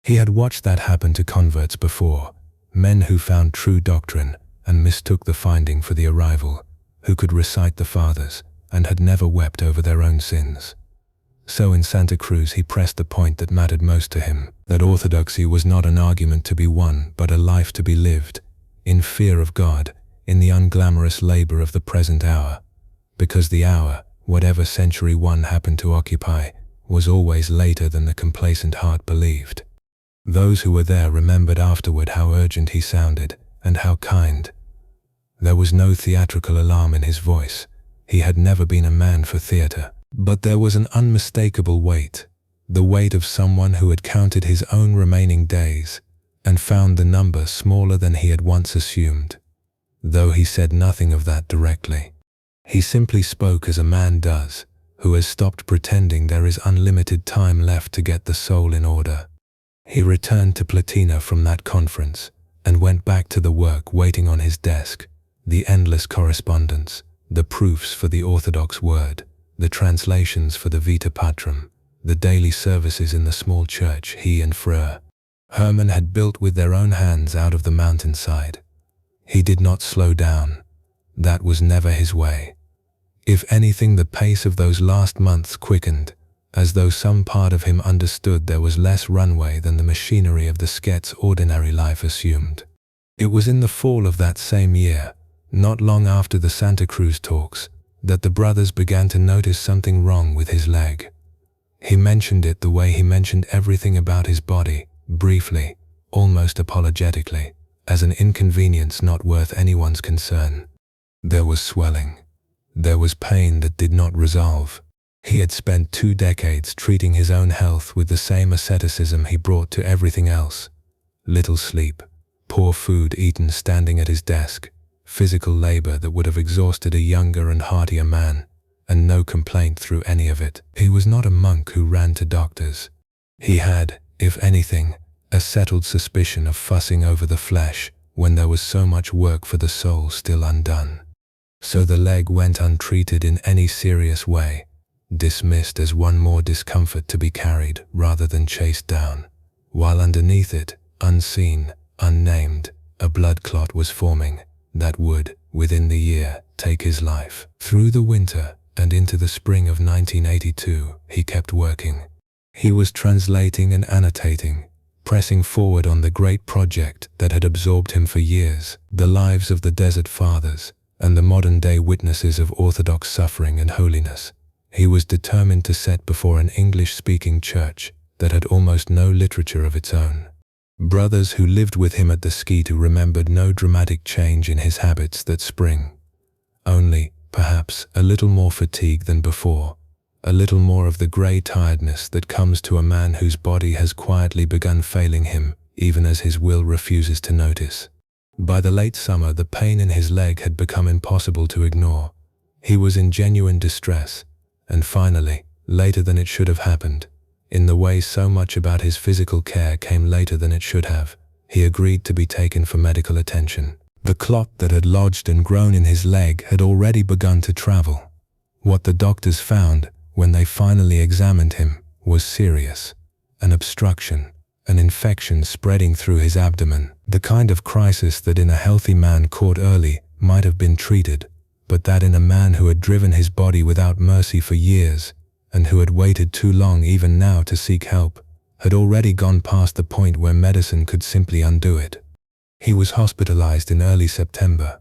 He had watched that happen to converts before, men who found true doctrine and mistook the finding for the arrival, who could recite the fathers and had never wept over their own sins. So in Santa Cruz he pressed the point that mattered most to him, that orthodoxy was not an argument to be won, but a life to be lived, in fear of God, in the unglamorous labor of the present hour. Because the hour, whatever century one happened to occupy, was always later than the complacent heart believed. Those who were there remembered afterward how urgent he sounded, and how kind. There was no theatrical alarm in his voice. He had never been a man for theater. But there was an unmistakable weight, the weight of someone who had counted his own remaining days, and found the number smaller than he had once assumed. Though he said nothing of that directly. He simply spoke as a man does, who has stopped pretending there is unlimited time left to get the soul in order. He returned to Platina from that conference, and went back to the work waiting on his desk, the endless correspondence, the proofs for the Orthodox word, the translations for the Vita Patrum, the daily services in the small church he and Frere Hermann had built with their own hands out of the mountainside. He did not slow down. That was never his way. If anything, the pace of those last months quickened, as though some part of him understood there was less runway than the machinery of the Sket's ordinary life assumed. It was in the fall of that same year, not long after the Santa Cruz talks, that the brothers began to notice something wrong with his leg. He mentioned it the way he mentioned everything about his body, briefly, almost apologetically, as an inconvenience not worth anyone's concern. There was swelling. There was pain that did not resolve. He had spent 2 decades treating his own health with the same asceticism he brought to everything else. Little sleep, poor food eaten standing at his desk, physical labor that would have exhausted a younger and heartier man, and no complaint through any of it. He was not a monk who ran to doctors. He had, if anything, a settled suspicion of fussing over the flesh when there was so much work for the soul still undone. So the leg went untreated in any serious way, dismissed as one more discomfort to be carried rather than chased down, while underneath it, unseen, unnamed, a blood clot was forming that would, within the year, take his life. Through the winter and into the spring of 1982, he kept working. He was translating and annotating, pressing forward on the great project that had absorbed him for years, the lives of the Desert Fathers and the modern-day witnesses of Orthodox suffering and holiness. He was determined to set before an English-speaking church that had almost no literature of its own. Brothers who lived with him at the Skitu remembered no dramatic change in his habits that spring. Only, perhaps, a little more fatigue than before, a little more of the grey tiredness that comes to a man whose body has quietly begun failing him, even as his will refuses to notice. By the late summer, the pain in his leg had become impossible to ignore. He was in genuine distress, and finally, later than it should have happened, in the way so much about his physical care came later than it should have, he agreed to be taken for medical attention. The clot that had lodged and grown in his leg had already begun to travel. What the doctors found, when they finally examined him, was serious. An obstruction, an infection spreading through his abdomen, the kind of crisis that in a healthy man caught early might have been treated, but that in a man who had driven his body without mercy for years, and who had waited too long even now to seek help, had already gone past the point where medicine could simply undo it. He was hospitalized in early September.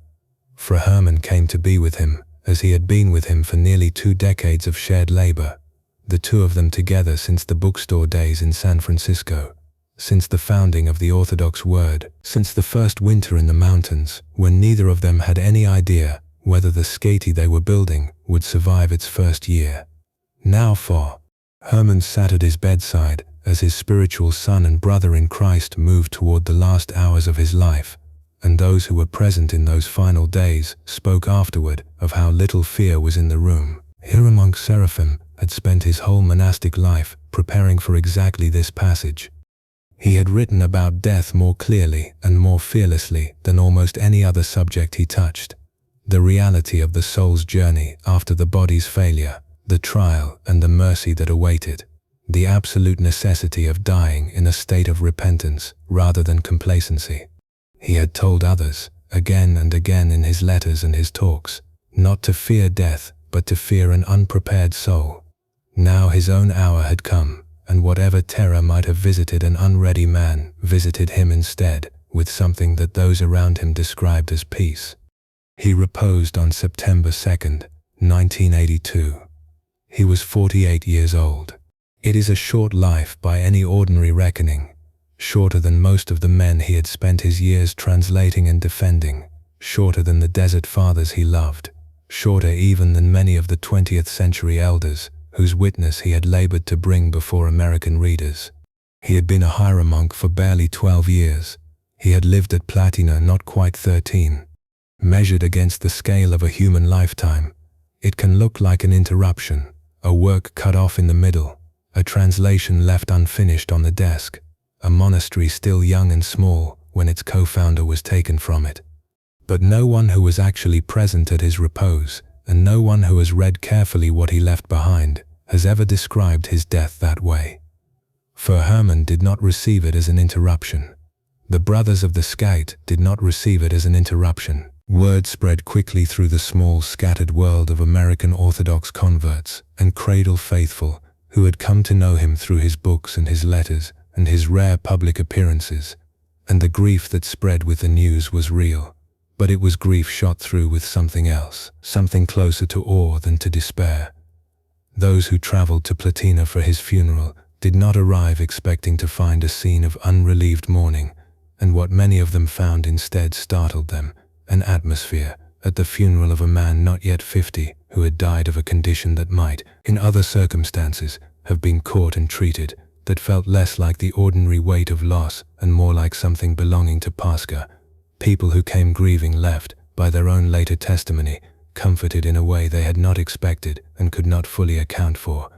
Fra Hermann came to be with him, as he had been with him for nearly 2 decades of shared labor, the two of them together since the bookstore days in San Francisco, since the founding of the Orthodox Word, since the first winter in the mountains, when neither of them had any idea whether the skati they were building would survive its first year. Now Hermann sat at his bedside as his spiritual son and brother in Christ moved toward the last hours of his life, and those who were present in those final days spoke afterward of how little fear was in the room. Hieromonk Seraphim had spent his whole monastic life preparing for exactly this passage. He had written about death more clearly and more fearlessly than almost any other subject he touched. The reality of the soul's journey after the body's failure, the trial and the mercy that awaited, the absolute necessity of dying in a state of repentance rather than complacency. He had told others, again and again in his letters and his talks, not to fear death, but to fear an unprepared soul. Now his own hour had come, and whatever terror might have visited an unready man visited him instead with something that those around him described as peace. He reposed on September 2nd, 1982. He was 48 years old. It is a short life by any ordinary reckoning, shorter than most of the men he had spent his years translating and defending, shorter than the desert fathers he loved, shorter even than many of the 20th century elders whose witness he had labored to bring before American readers. He had been a hieromonk for barely 12 years. He had lived at Platina not quite 13. Measured against the scale of a human lifetime, it can look like an interruption, a work cut off in the middle, a translation left unfinished on the desk, a monastery still young and small when its co-founder was taken from it. But no one who was actually present at his repose, and no one who has read carefully what he left behind, has ever described his death that way. For Herman did not receive it as an interruption. The brothers of the Scout did not receive it as an interruption. Word spread quickly through the small, scattered world of American Orthodox converts and cradle faithful who had come to know him through his books and his letters and his rare public appearances, and the grief that spread with the news was real. But it was grief shot through with something else, something closer to awe than to despair. Those who traveled to Platina for his funeral did not arrive expecting to find a scene of unrelieved mourning, and what many of them found instead startled them, an atmosphere at the funeral of a man not yet 50 who had died of a condition that might, in other circumstances, have been caught and treated, that felt less like the ordinary weight of loss and more like something belonging to Pascha. People who came grieving left, by their own later testimony, comforted in a way they had not expected and could not fully account for.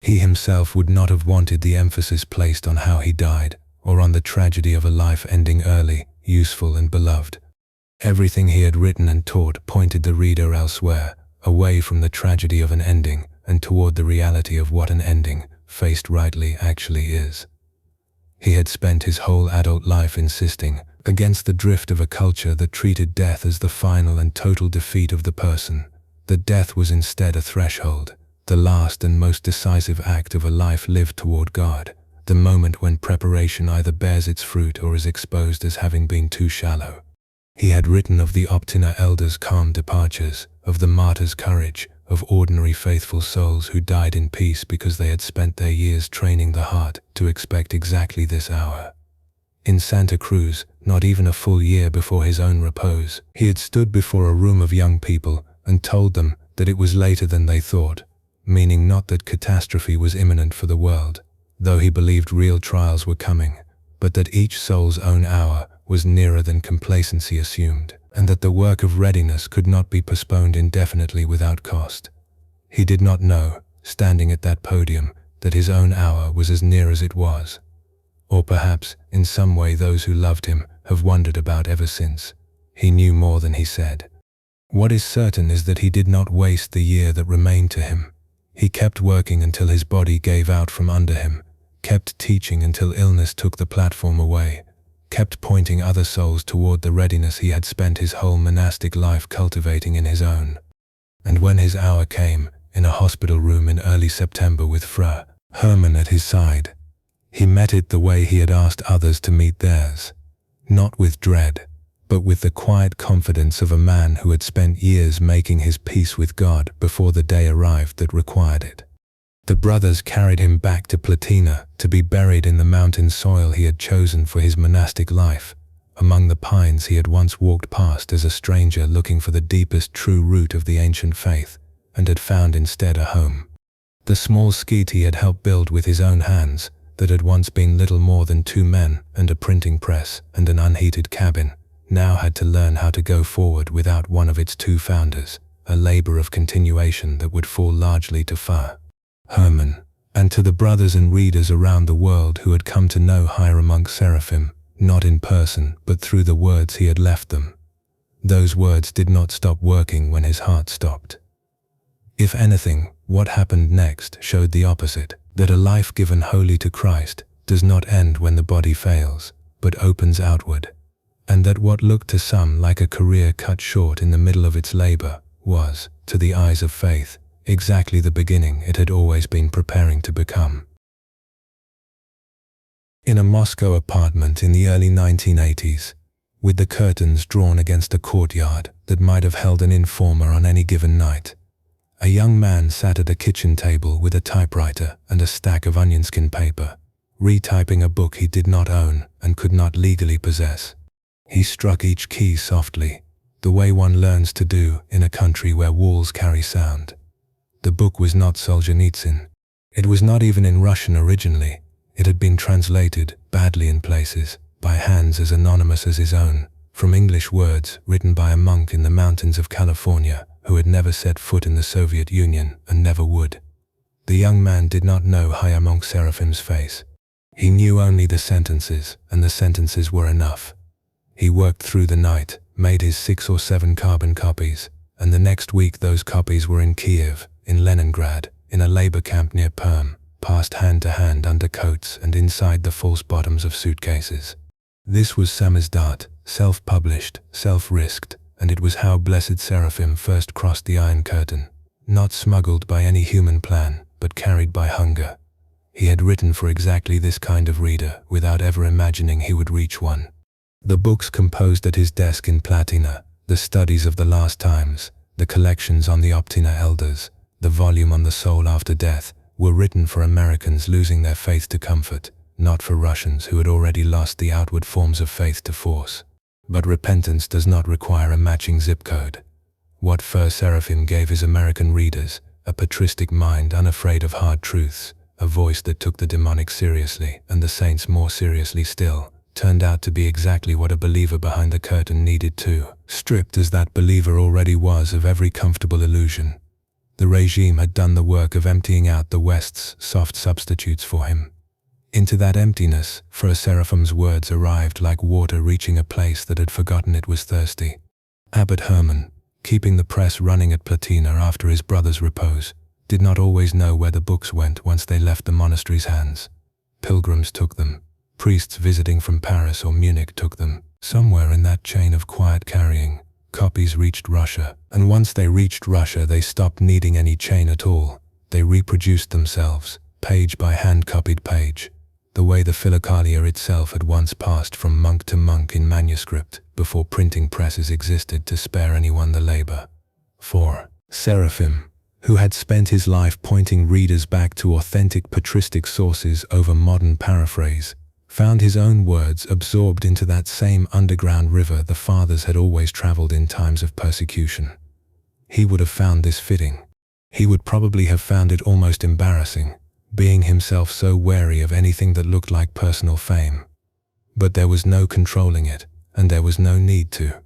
He himself would not have wanted the emphasis placed on how he died, or on the tragedy of a life ending early, useful and beloved. Everything he had written and taught pointed the reader elsewhere, away from the tragedy of an ending and toward the reality of what an ending, faced rightly, actually is. He had spent his whole adult life insisting, against the drift of a culture that treated death as the final and total defeat of the person, that death was instead a threshold, the last and most decisive act of a life lived toward God, the moment when preparation either bears its fruit or is exposed as having been too shallow. He had written of the Optina elders' calm departures, of the martyrs' courage, of ordinary faithful souls who died in peace because they had spent their years training the heart to expect exactly this hour. In Santa Cruz, not even a full year before his own repose, he had stood before a room of young people and told them that it was later than they thought, meaning not that catastrophe was imminent for the world, though he believed real trials were coming, but that each soul's own hour was nearer than complacency assumed, and that the work of readiness could not be postponed indefinitely without cost. He did not know, standing at that podium, that his own hour was as near as it was. Or perhaps, in some way those who loved him have wondered about ever since. He knew more than he said. What is certain is that he did not waste the year that remained to him. He kept working until his body gave out from under him, kept teaching until illness took the platform away, kept pointing other souls toward the readiness he had spent his whole monastic life cultivating in his own. And when his hour came, in a hospital room in early September with Fra Herman at his side, he met it the way he had asked others to meet theirs, not with dread, but with the quiet confidence of a man who had spent years making his peace with God before the day arrived that required it. The brothers carried him back to Platina to be buried in the mountain soil he had chosen for his monastic life, among the pines he had once walked past as a stranger looking for the deepest true root of the ancient faith, and had found instead a home. The small skete he had helped build with his own hands, that had once been little more than 2 men and a printing press and an unheated cabin, now had to learn how to go forward without one of its 2 founders, a labor of continuation that would fall largely to Fra Herman, and to the brothers and readers around the world who had come to know Hieromonk Seraphim, not in person but through the words he had left them. Those words did not stop working when his heart stopped. If anything, what happened next showed the opposite, that a life given wholly to Christ does not end when the body fails, but opens outward, and that what looked to some like a career cut short in the middle of its labor was, to the eyes of faith, exactly the beginning it had always been preparing to become. In a Moscow apartment in the early 1980s, with the curtains drawn against a courtyard that might have held an informer on any given night, a young man sat at a kitchen table with a typewriter and a stack of onion skin paper, retyping a book he did not own and could not legally possess. He struck each key softly, the way one learns to do in a country where walls carry sound. The book was not Solzhenitsyn. It was not even in Russian originally. It had been translated, badly in places, by hands as anonymous as his own, from English words written by a monk in the mountains of California who had never set foot in the Soviet Union and never would. The young man did not know Hieromonk Seraphim's face. He knew only the sentences, and the sentences were enough. He worked through the night, made his 6 or 7 carbon copies, and the next week those copies were in Kiev, in Leningrad, in a labor camp near Perm, passed hand to hand under coats and inside the false bottoms of suitcases. This was samizdat, self-published, self-risked, and it was how Blessed Seraphim first crossed the Iron Curtain, not smuggled by any human plan, but carried by hunger. He had written for exactly this kind of reader, without ever imagining he would reach one. The books composed at his desk in Platina, the studies of the last times, the collections on the Optina elders, the volume on the soul after death, were written for Americans losing their faith to comfort, not for Russians who had already lost the outward forms of faith to force. But repentance does not require a matching zip code. What Seraphim gave his American readers, a patristic mind unafraid of hard truths, a voice that took the demonic seriously and the saints more seriously still, turned out to be exactly what a believer behind the curtain needed too, stripped as that believer already was of every comfortable illusion. The regime had done the work of emptying out the West's soft substitutes for him. Into that emptiness, Seraphim's words arrived like water reaching a place that had forgotten it was thirsty. Abbot Herman, keeping the press running at Platina after his brother's repose, did not always know where the books went once they left the monastery's hands. Pilgrims took them. Priests visiting from Paris or Munich took them. Somewhere in that chain of quiet carrying, copies reached Russia, and once they reached Russia they stopped needing any chain at all. They reproduced themselves, page by hand-copied page, the way the Philokalia itself had once passed from monk to monk in manuscript before printing presses existed to spare anyone the labor. 4. Seraphim, who had spent his life pointing readers back to authentic patristic sources over modern paraphrase, found his own words absorbed into that same underground river the fathers had always traveled in times of persecution. He would have found this fitting. He would probably have found it almost embarrassing, being himself so wary of anything that looked like personal fame. But there was no controlling it, and there was no need to.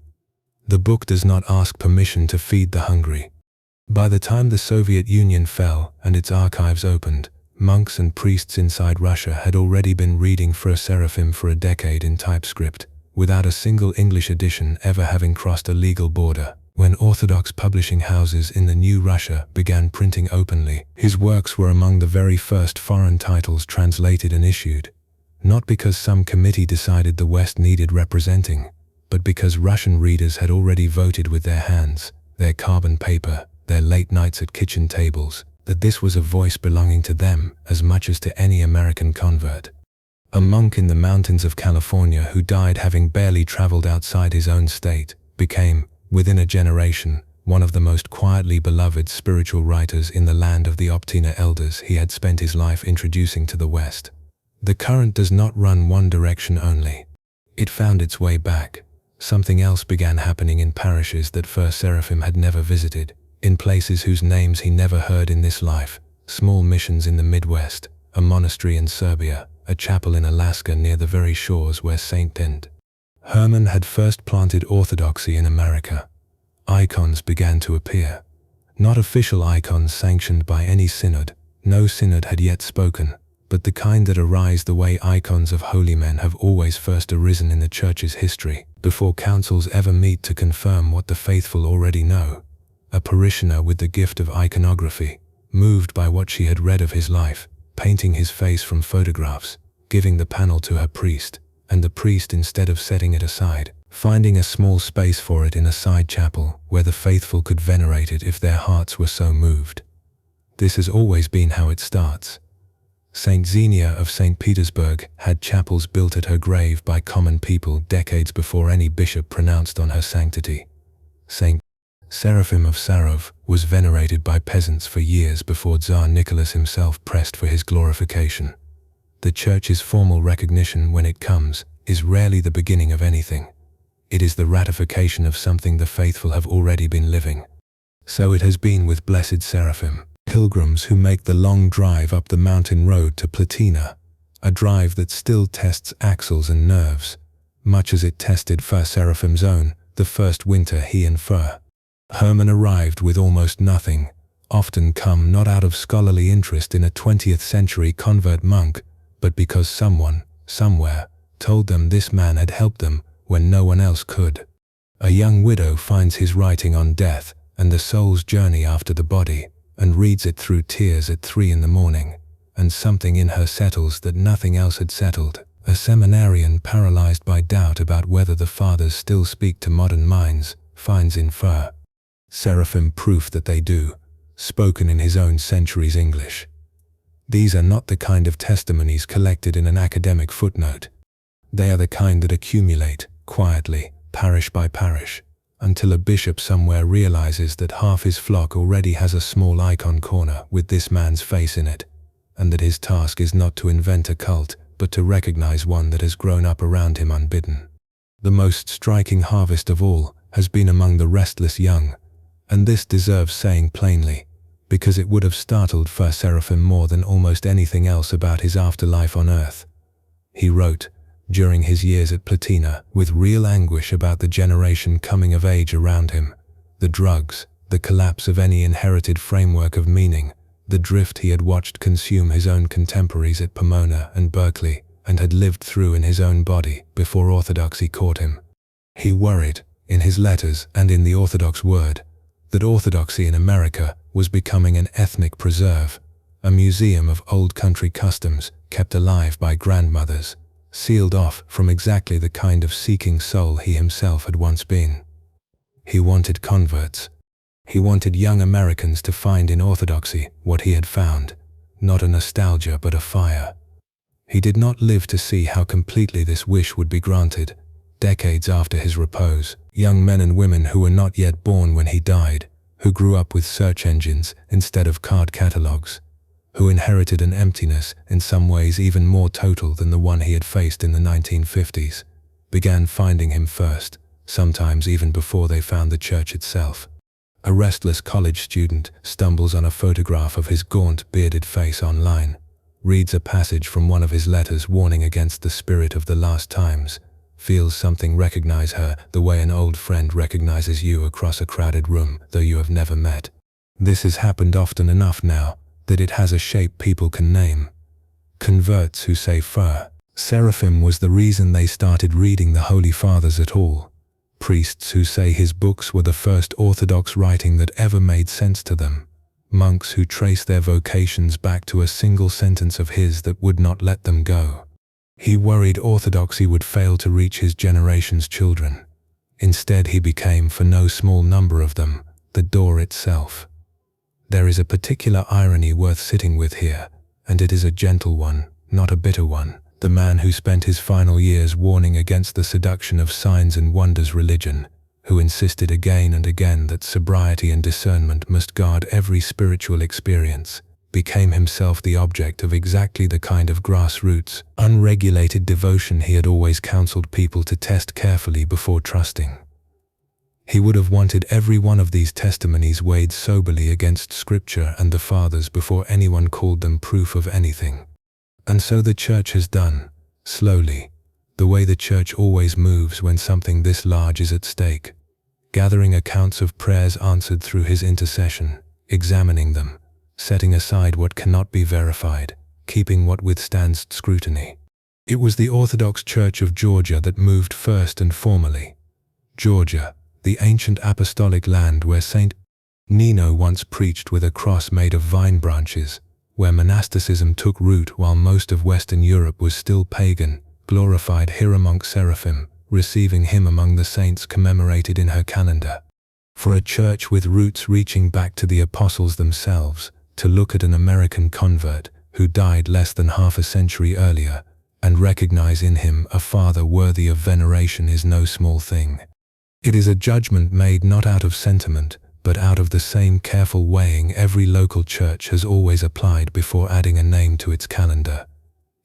The book does not ask permission to feed the hungry. By the time the Soviet Union fell and its archives opened, monks and priests inside Russia had already been reading Seraphim for a decade in typescript, without a single English edition ever having crossed a legal border. When Orthodox publishing houses in the new Russia began printing openly, his works were among the very first foreign titles translated and issued, not because some committee decided the West needed representing, but because Russian readers had already voted with their hands, their carbon paper, their late nights at kitchen tables, that this was a voice belonging to them as much as to any American convert. A monk in the mountains of California who died having barely traveled outside his own state, became, within a generation, one of the most quietly beloved spiritual writers in the land of the Optina elders he had spent his life introducing to the West. The current does not run one direction only. It found its way back. Something else began happening in parishes that Seraphim had never visited, in places whose names he never heard in this life, small missions in the Midwest, a monastery in Serbia, a chapel in Alaska near the very shores where St. Herman had first planted orthodoxy in America. Icons began to appear. Not official icons sanctioned by any synod. No synod had yet spoken, but the kind that arise the way icons of holy men have always first arisen in the Church's history, before councils ever meet to confirm what the faithful already know. A parishioner with the gift of iconography, moved by what she had read of his life, painting his face from photographs, giving the panel to her priest, and the priest, instead of setting it aside, finding a small space for it in a side chapel where the faithful could venerate it if their hearts were so moved. This has always been how it starts. Saint Xenia of St. Petersburg had chapels built at her grave by common people decades before any bishop pronounced on her sanctity. Saint Seraphim of Sarov was venerated by peasants for years before Tsar Nicholas himself pressed for his glorification. The Church's formal recognition, when it comes, is rarely the beginning of anything. It is the ratification of something the faithful have already been living. So it has been with Blessed Seraphim, pilgrims who make the long drive up the mountain road to Platina, a drive that still tests axles and nerves, much as it tested Fur Seraphim's own, the first winter he and Fur Herman arrived with almost nothing, often come not out of scholarly interest in a 20th century convert monk, but because someone, somewhere, told them this man had helped them when no one else could. A young widow finds his writing on death and the soul's journey after the body, and reads it through tears at 3 in the morning, and something in her settles that nothing else had settled. A seminarian paralyzed by doubt about whether the fathers still speak to modern minds finds in Fur Seraphim proof that they do, spoken in his own century's English. These are not the kind of testimonies collected in an academic footnote. They are the kind that accumulate, quietly, parish by parish, until a bishop somewhere realizes that half his flock already has a small icon corner with this man's face in it, and that his task is not to invent a cult, but to recognize one that has grown up around him unbidden. The most striking harvest of all has been among the restless young, and this deserves saying plainly, because it would have startled Fur Seraphim more than almost anything else about his afterlife on earth. He wrote, during his years at Platina, with real anguish about the generation coming of age around him, the drugs, the collapse of any inherited framework of meaning, the drift he had watched consume his own contemporaries at Pomona and Berkeley, and had lived through in his own body before orthodoxy caught him. He worried, in his letters and in the Orthodox word, that orthodoxy in America was becoming an ethnic preserve, a museum of old country customs kept alive by grandmothers, sealed off from exactly the kind of seeking soul he himself had once been. He wanted converts. He wanted young Americans to find in orthodoxy what he had found, not a nostalgia but a fire. He did not live to see how completely this wish would be granted. Decades after his repose, young men and women who were not yet born when he died, who grew up with search engines instead of card catalogs, who inherited an emptiness in some ways even more total than the one he had faced in the 1950s, began finding him first, sometimes even before they found the church itself. A restless college student stumbles on a photograph of his gaunt, bearded face online, reads a passage from one of his letters warning against the spirit of the last times, feels something recognize her the way an old friend recognizes you across a crowded room, though you have never met. This has happened often enough now that it has a shape people can name. Converts who say Fur Seraphim was the reason they started reading the Holy Fathers at all. Priests who say his books were the first orthodox writing that ever made sense to them. Monks who trace their vocations back to a single sentence of his that would not let them go. He worried orthodoxy would fail to reach his generation's children. Instead, he became, for no small number of them, the door itself. There is a particular irony worth sitting with here, and it is a gentle one, not a bitter one. The man who spent his final years warning against the seduction of signs and wonders religion, who insisted again and again that sobriety and discernment must guard every spiritual experience, became himself the object of exactly the kind of grassroots, unregulated devotion he had always counseled people to test carefully before trusting. He would have wanted every one of these testimonies weighed soberly against Scripture and the Fathers before anyone called them proof of anything. And so the Church has done, slowly, the way the Church always moves when something this large is at stake, gathering accounts of prayers answered through his intercession, examining them, setting aside what cannot be verified, keeping what withstands scrutiny. It was the Orthodox Church of Georgia that moved first and formally. Georgia, the ancient apostolic land where Saint Nino once preached with a cross made of vine branches, where monasticism took root while most of Western Europe was still pagan, glorified Hieromonk Seraphim, receiving him among the saints commemorated in her calendar. For a church with roots reaching back to the apostles themselves, to look at an American convert who died less than half a century earlier and recognize in him a father worthy of veneration is no small thing. It is a judgment made not out of sentiment, but out of the same careful weighing every local church has always applied before adding a name to its calendar.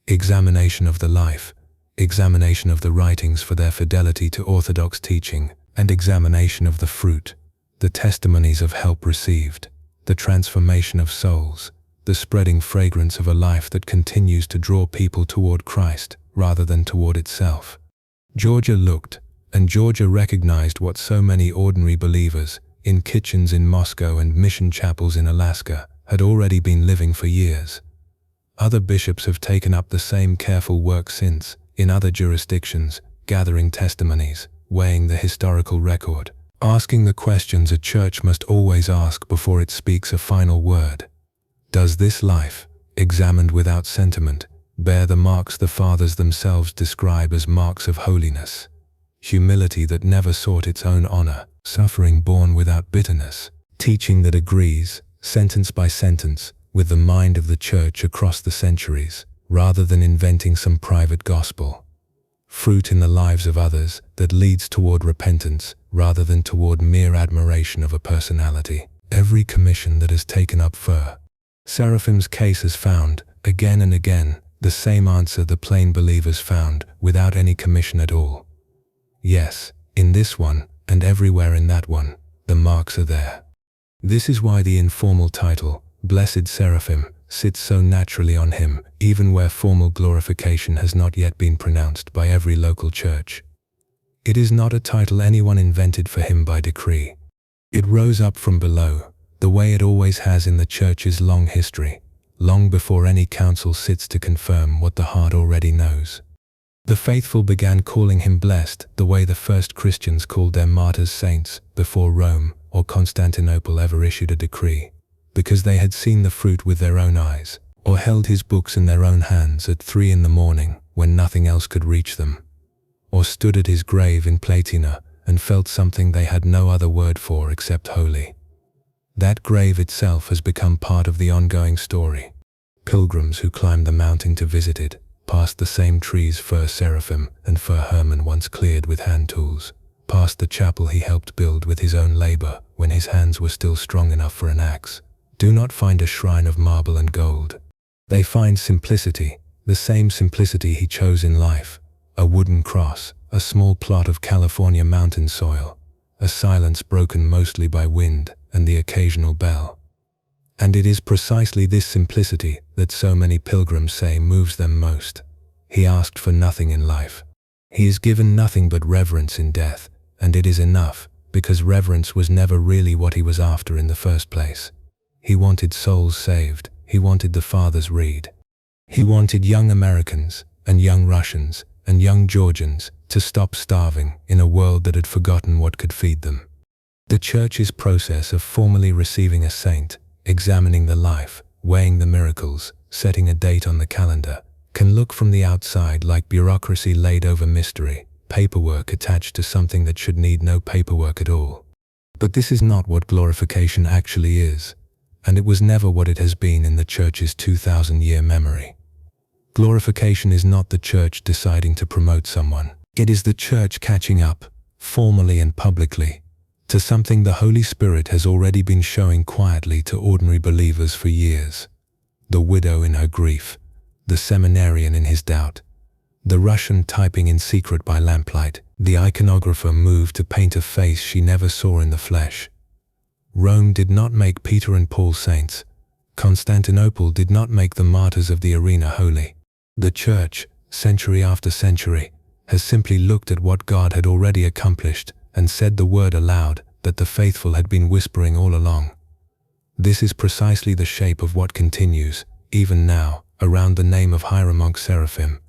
Examination of the life, examination of the writings for their fidelity to Orthodox teaching, and examination of the fruit, the testimonies of help received, the transformation of souls, the spreading fragrance of a life that continues to draw people toward Christ rather than toward itself. Georgia looked, and Georgia recognized what so many ordinary believers, in kitchens in Moscow and mission chapels in Alaska, had already been living for years. Other bishops have taken up the same careful work since, in other jurisdictions, gathering testimonies, weighing the historical record, asking the questions a church must always ask before it speaks a final word. Does this life, examined without sentiment, bear the marks the fathers themselves describe as marks of holiness? Humility that never sought its own honor, suffering born without bitterness, teaching that agrees, sentence by sentence, with the mind of the church across the centuries, rather than inventing some private gospel. Fruit in the lives of others that leads toward repentance rather than toward mere admiration of a personality. Every commission that has taken up Seraphim's case has found, again and again, the same answer the plain believers found without any commission at all. Yes, in this one, and everywhere in that one, the marks are there. This is why the informal title, Blessed Seraphim, sits so naturally on him, even where formal glorification has not yet been pronounced by every local church. It is not a title anyone invented for him by decree. It rose up from below, the way it always has in the church's long history, long before any council sits to confirm what the heart already knows. The faithful began calling him blessed the way the first Christians called their martyrs saints before Rome or Constantinople ever issued a decree, because they had seen the fruit with their own eyes, or held his books in their own hands at 3 a.m. when nothing else could reach them, or stood at his grave in Platina and felt something they had no other word for except holy. That grave itself has become part of the ongoing story. Pilgrims who climbed the mountain to visit it passed the same trees Seraphim and Herman once cleared with hand tools, past the chapel he helped build with his own labor when his hands were still strong enough for an axe. Do not find a shrine of marble and gold. They find simplicity, the same simplicity he chose in life, a wooden cross, a small plot of California mountain soil, a silence broken mostly by wind and the occasional bell. And it is precisely this simplicity that so many pilgrims say moves them most. He asked for nothing in life. He is given nothing but reverence in death, and it is enough, because reverence was never really what he was after in the first place. He wanted souls saved. He wanted the Father's read. He wanted young Americans and young Russians and young Georgians to stop starving in a world that had forgotten what could feed them. The Church's process of formally receiving a saint, examining the life, weighing the miracles, setting a date on the calendar, can look from the outside like bureaucracy laid over mystery, paperwork attached to something that should need no paperwork at all. But this is not what glorification actually is, and it was never what it has been in the Church's 2,000-year memory. Glorification is not the Church deciding to promote someone. It is the Church catching up, formally and publicly, to something the Holy Spirit has already been showing quietly to ordinary believers for years. The widow in her grief, the seminarian in his doubt, the Russian typing in secret by lamplight, the iconographer moved to paint a face she never saw in the flesh. Rome did not make Peter and Paul saints. Constantinople did not make the martyrs of the arena holy. The Church, century after century, has simply looked at what God had already accomplished and said the word aloud that the faithful had been whispering all along. This is precisely the shape of what continues, even now, around the name of Hieromonk Seraphim.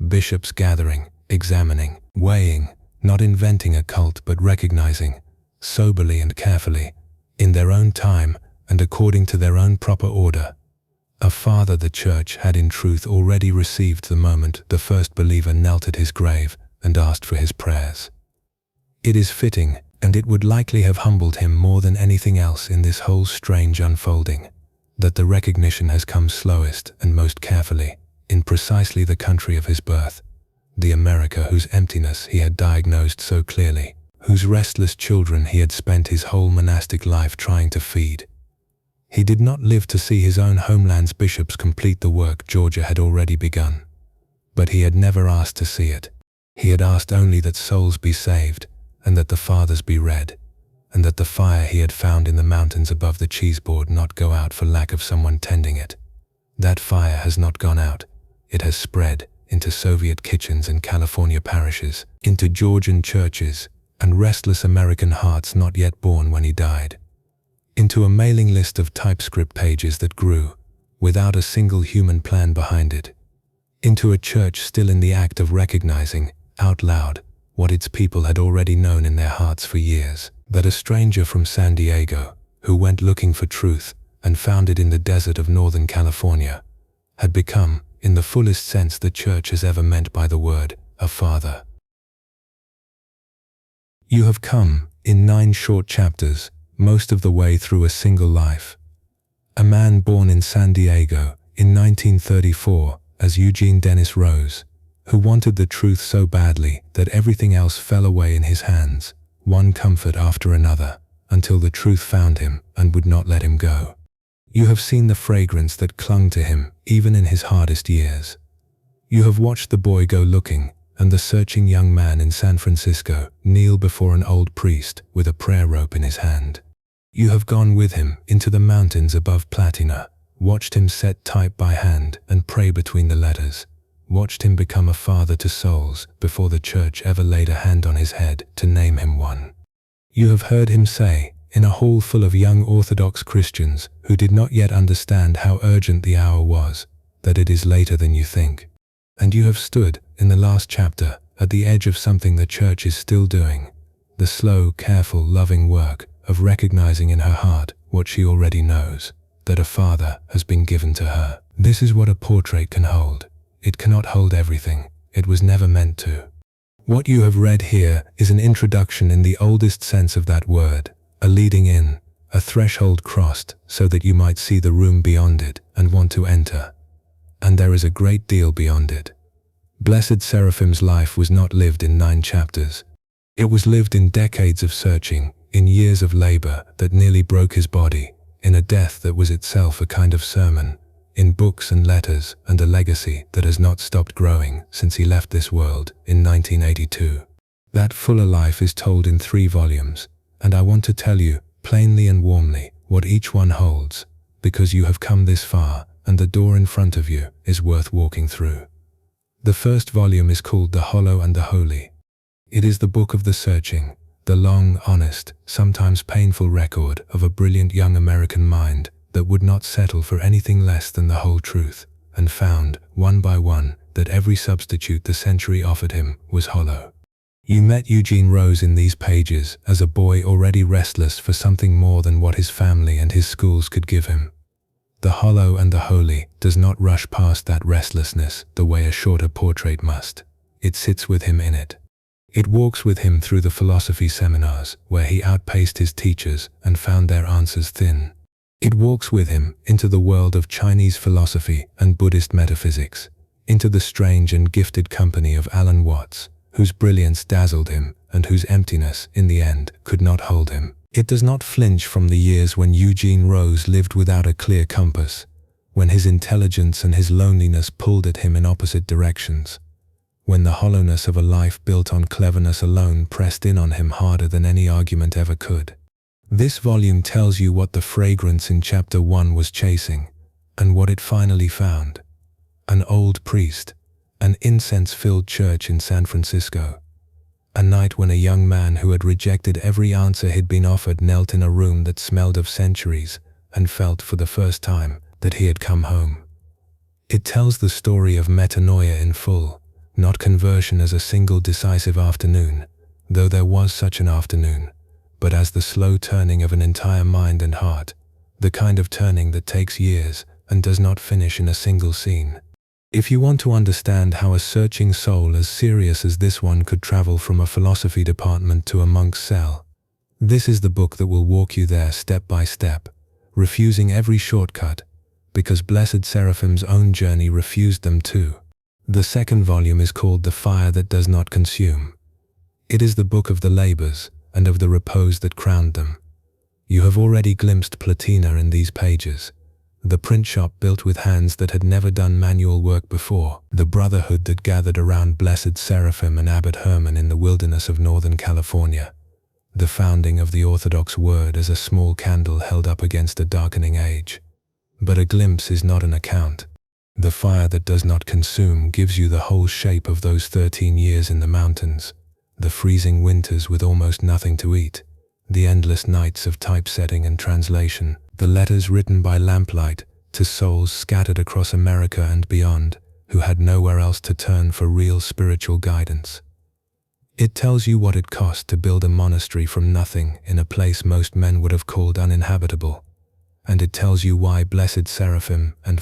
Bishops gathering, examining, weighing, not inventing a cult but recognizing, soberly and carefully, in their own time and according to their own proper order, a Father the Church had in truth already received the moment the first believer knelt at his grave and asked for his prayers. It is fitting, and it would likely have humbled him more than anything else in this whole strange unfolding, that the recognition has come slowest and most carefully, in precisely the country of his birth, the America whose emptiness he had diagnosed so clearly, whose restless children he had spent his whole monastic life trying to feed. He did not live to see his own homeland's bishops complete the work Georgia had already begun. But he had never asked to see it. He had asked only that souls be saved, and that the fathers be read, and that the fire he had found in the mountains above the cheeseboard not go out for lack of someone tending it. That fire has not gone out. It has spread into Soviet kitchens and California parishes, into Georgian churches, and restless American hearts not yet born when he died, into a mailing list of typescript pages that grew, without a single human plan behind it, into a church still in the act of recognizing, out loud, what its people had already known in their hearts for years, that a stranger from San Diego, who went looking for truth and found it in the desert of Northern California, had become, in the fullest sense the church has ever meant by the word, a father. You have come, in 9 short chapters, most of the way through a single life. A man born in San Diego in 1934 as Eugene Dennis Rose, who wanted the truth so badly that everything else fell away in his hands, one comfort after another, until the truth found him and would not let him go. You have seen the fragrance that clung to him even in his hardest years. You have watched the boy go looking and the searching young man in San Francisco kneel before an old priest with a prayer rope in his hand. You have gone with him into the mountains above Platina, watched him set type by hand and pray between the letters, watched him become a father to souls before the church ever laid a hand on his head to name him one. You have heard him say, in a hall full of young Orthodox Christians who did not yet understand how urgent the hour was, that it is later than you think. And you have stood, in the last chapter, at the edge of something the church is still doing, the slow, careful, loving work of recognizing in her heart what she already knows, that a father has been given to her. This is what a portrait can hold. It cannot hold everything. It was never meant to. What you have read here is an introduction in the oldest sense of that word, a leading in, a threshold crossed so that you might see the room beyond it and want to enter. And there is a great deal beyond it. Blessed Seraphim's life was not lived in 9 chapters. It was lived in decades of searching, in years of labor that nearly broke his body, in a death that was itself a kind of sermon, in books and letters and a legacy that has not stopped growing since he left this world in 1982. That fuller life is told in 3 volumes, and I want to tell you, plainly and warmly, what each one holds, because you have come this far and the door in front of you is worth walking through. The first volume is called The Hollow and the Holy. It is the book of the searching, the long, honest, sometimes painful record of a brilliant young American mind that would not settle for anything less than the whole truth, and found, one by one, that every substitute the century offered him was hollow. You met Eugene Rose in these pages as a boy already restless for something more than what his family and his schools could give him. The hollow and the holy does not rush past that restlessness the way a shorter portrait must. It sits with him in it. It walks with him through the philosophy seminars where he outpaced his teachers and found their answers thin. It walks with him into the world of Chinese philosophy and Buddhist metaphysics, into the strange and gifted company of Alan Watts, whose brilliance dazzled him and whose emptiness, in the end, could not hold him. It does not flinch from the years when Eugene Rose lived without a clear compass, when his intelligence and his loneliness pulled at him in opposite directions, when the hollowness of a life built on cleverness alone pressed in on him harder than any argument ever could. This volume tells you what the fragrance in chapter 1 was chasing, and what it finally found. An old priest, an incense-filled church in San Francisco. A night when a young man who had rejected every answer he'd been offered knelt in a room that smelled of centuries and felt for the first time that he had come home. It tells the story of metanoia in full, not conversion as a single decisive afternoon, though there was such an afternoon, but as the slow turning of an entire mind and heart, the kind of turning that takes years and does not finish in a single scene. If you want to understand how a searching soul as serious as this one could travel from a philosophy department to a monk's cell, this is the book that will walk you there step by step, refusing every shortcut, because Blessed Seraphim's own journey refused them too. The second volume is called The Fire That Does Not Consume. It is the book of the labors and of the repose that crowned them. You have already glimpsed Platina in these pages, the print shop built with hands that had never done manual work before, the brotherhood that gathered around Blessed Seraphim and Abbot Herman in the wilderness of Northern California, the founding of the Orthodox word as a small candle held up against a darkening age. But a glimpse is not an account. The Fire That Does Not Consume gives you the whole shape of those 13 years in the mountains, the freezing winters with almost nothing to eat, the endless nights of typesetting and translation, the letters written by lamplight to souls scattered across America and beyond, who had nowhere else to turn for real spiritual guidance. It tells you what it cost to build a monastery from nothing in a place most men would have called uninhabitable, and it tells you why Blessed Seraphim and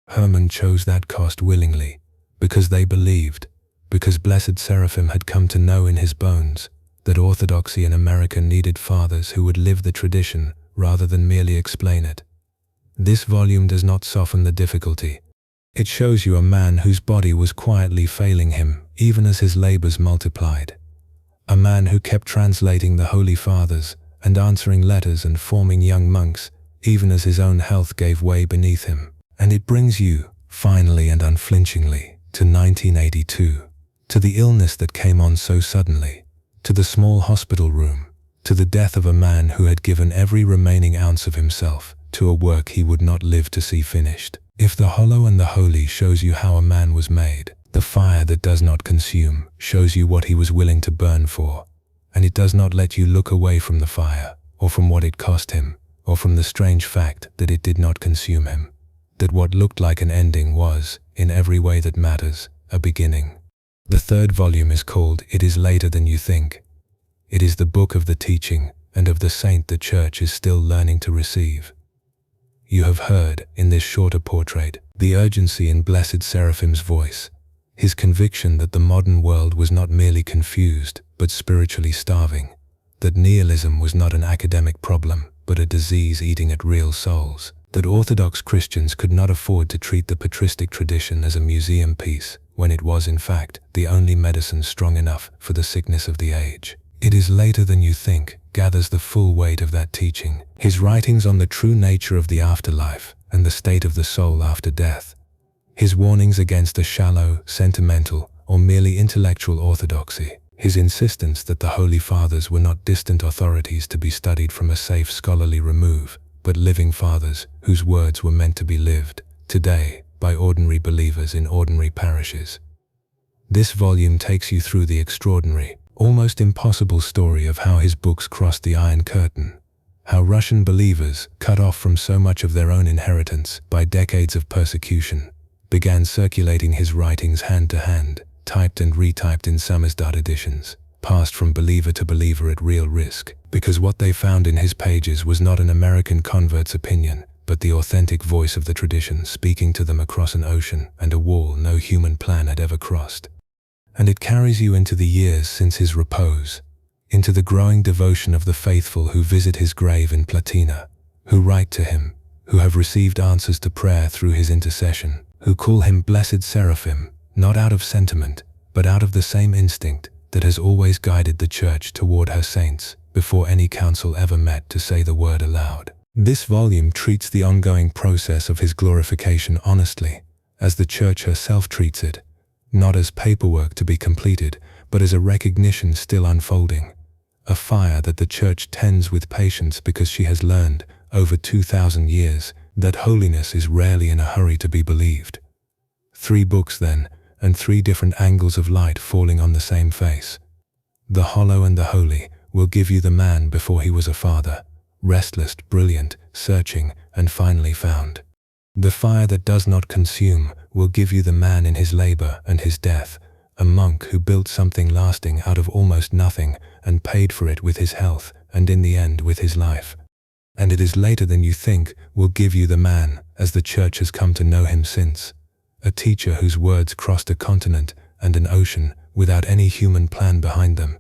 Herman chose that cost willingly, because they believed, because Blessed Seraphim had come to know in his bones that Orthodoxy in America needed fathers who would live the tradition rather than merely explain it. This volume does not soften the difficulty. It shows you a man whose body was quietly failing him even as his labors multiplied. A man who kept translating the Holy Fathers and answering letters and forming young monks even as his own health gave way beneath him. And it brings you, finally and unflinchingly, to 1982, to the illness that came on so suddenly, to the small hospital room, to the death of a man who had given every remaining ounce of himself to a work he would not live to see finished. If the hollow and the holy shows you how a man was made, the fire that does not consume shows you what he was willing to burn for, and it does not let you look away from the fire, or from what it cost him, or from the strange fact that it did not consume him, that what looked like an ending was, in every way that matters, a beginning. The third volume is called It Is Later Than You Think. It is the book of the teaching and of the saint the Church is still learning to receive. You have heard, in this shorter portrait, the urgency in Blessed Seraphim's voice, his conviction that the modern world was not merely confused, but spiritually starving, that nihilism was not an academic problem, but a disease eating at real souls, that Orthodox Christians could not afford to treat the patristic tradition as a museum piece, when it was, in fact, the only medicine strong enough for the sickness of the age. It Is Later Than You Think gathers the full weight of that teaching. His writings on the true nature of the afterlife and the state of the soul after death. His warnings against a shallow, sentimental, or merely intellectual orthodoxy. His insistence that the Holy Fathers were not distant authorities to be studied from a safe scholarly remove, but living fathers whose words were meant to be lived, today, by ordinary believers in ordinary parishes. This volume takes you through the extraordinary, almost impossible story of how his books crossed the Iron Curtain, how Russian believers, cut off from so much of their own inheritance by decades of persecution, began circulating his writings hand to hand, typed and retyped in samizdat editions, passed from believer to believer at real risk, because what they found in his pages was not an American convert's opinion, but the authentic voice of the tradition speaking to them across an ocean and a wall no human plan had ever crossed. And it carries you into the years since his repose, into the growing devotion of the faithful who visit his grave in Platina, who write to him, who have received answers to prayer through his intercession, who call him Blessed Seraphim, not out of sentiment, but out of the same instinct that has always guided the Church toward her saints before any council ever met to say the word aloud. This volume treats the ongoing process of his glorification honestly, as the Church herself treats it, not as paperwork to be completed, but as a recognition still unfolding, a fire that the Church tends with patience because she has learned, over 2,000 years, that holiness is rarely in a hurry to be believed. 3 books then, and 3 different angles of light falling on the same face. The hollow and the holy will give you the man before he was a father, restless, brilliant, searching, and finally found. The fire that does not consume will give you the man in his labor and his death, a monk who built something lasting out of almost nothing and paid for it with his health and in the end with his life. And It Is Later Than You Think will give you the man as the Church has come to know him since, a teacher whose words crossed a continent and an ocean without any human plan behind them,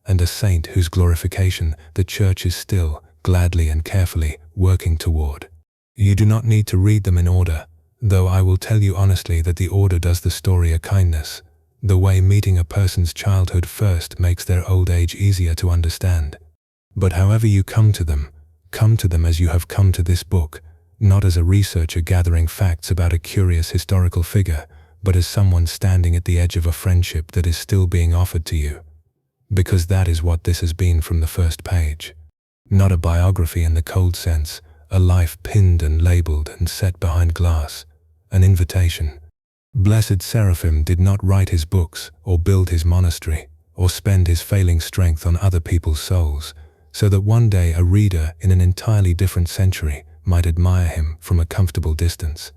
and a saint whose glorification the Church is still, gladly and carefully working toward. You do not need to read them in order, though I will tell you honestly that the order does the story a kindness. The way meeting a person's childhood first makes their old age easier to understand. But however you come to them as you have come to this book, not as a researcher gathering facts about a curious historical figure, but as someone standing at the edge of a friendship that is still being offered to you. Because that is what this has been from the first page. Not a biography in the cold sense, a life pinned and labeled and set behind glass, an invitation. Blessed Seraphim did not write his books or build his monastery or spend his failing strength on other people's souls, so that one day a reader in an entirely different century might admire him from a comfortable distance.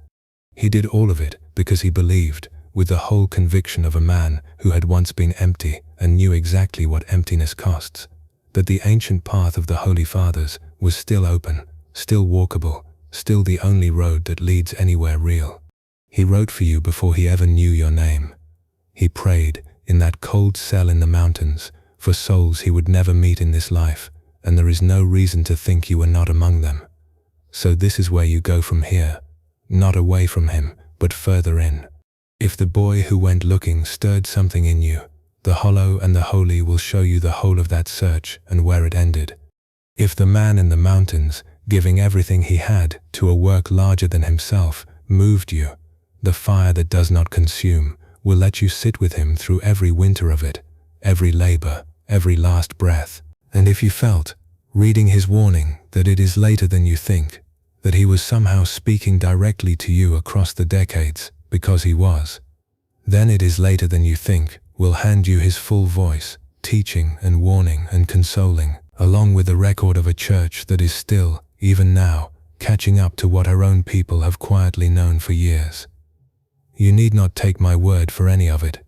He did all of it because he believed, with the whole conviction of a man who had once been empty and knew exactly what emptiness costs, that the ancient path of the Holy Fathers was still open, still walkable, still the only road that leads anywhere real. He wrote for you before he ever knew your name. He prayed, in that cold cell in the mountains, for souls he would never meet in this life, and there is no reason to think you were not among them. So this is where you go from here, not away from him, but further in. If the boy who went looking stirred something in you, the hollow and the holy will show you the whole of that search and where it ended. If the man in the mountains, giving everything he had to a work larger than himself, moved you, the fire that does not consume will let you sit with him through every winter of it, every labor, every last breath. And if you felt, reading his warning, that it is later than you think, that he was somehow speaking directly to you across the decades, because he was, then it is later than you think, will hand you his full voice, teaching and warning and consoling, along with the record of a church that is still, even now, catching up to what her own people have quietly known for years. You need not take my word for any of it.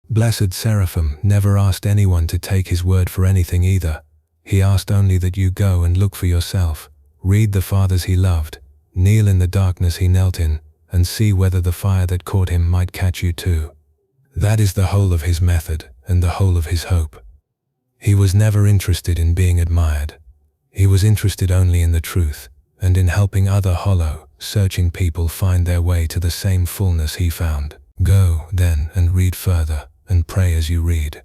Blessed Seraphim never asked anyone to take his word for anything either. He asked only that you go and look for yourself, read the fathers he loved, kneel in the darkness he knelt in, and see whether the fire that caught him might catch you too. That is the whole of his method and the whole of his hope. He was never interested in being admired. He was interested only in the truth, and in helping other hollow, searching people find their way to the same fullness he found. Go, then, and read further, and pray as you read.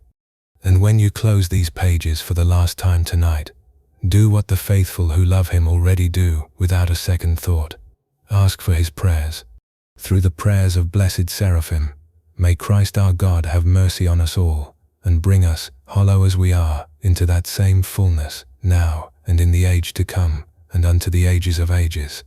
And when you close these pages for the last time tonight, do what the faithful who love him already do without a second thought. Ask for his prayers. Through the prayers of blessed Seraphim, may Christ our God have mercy on us all, and bring us, hollow as we are, into that same fullness, now and in the age to come, and unto the ages of ages.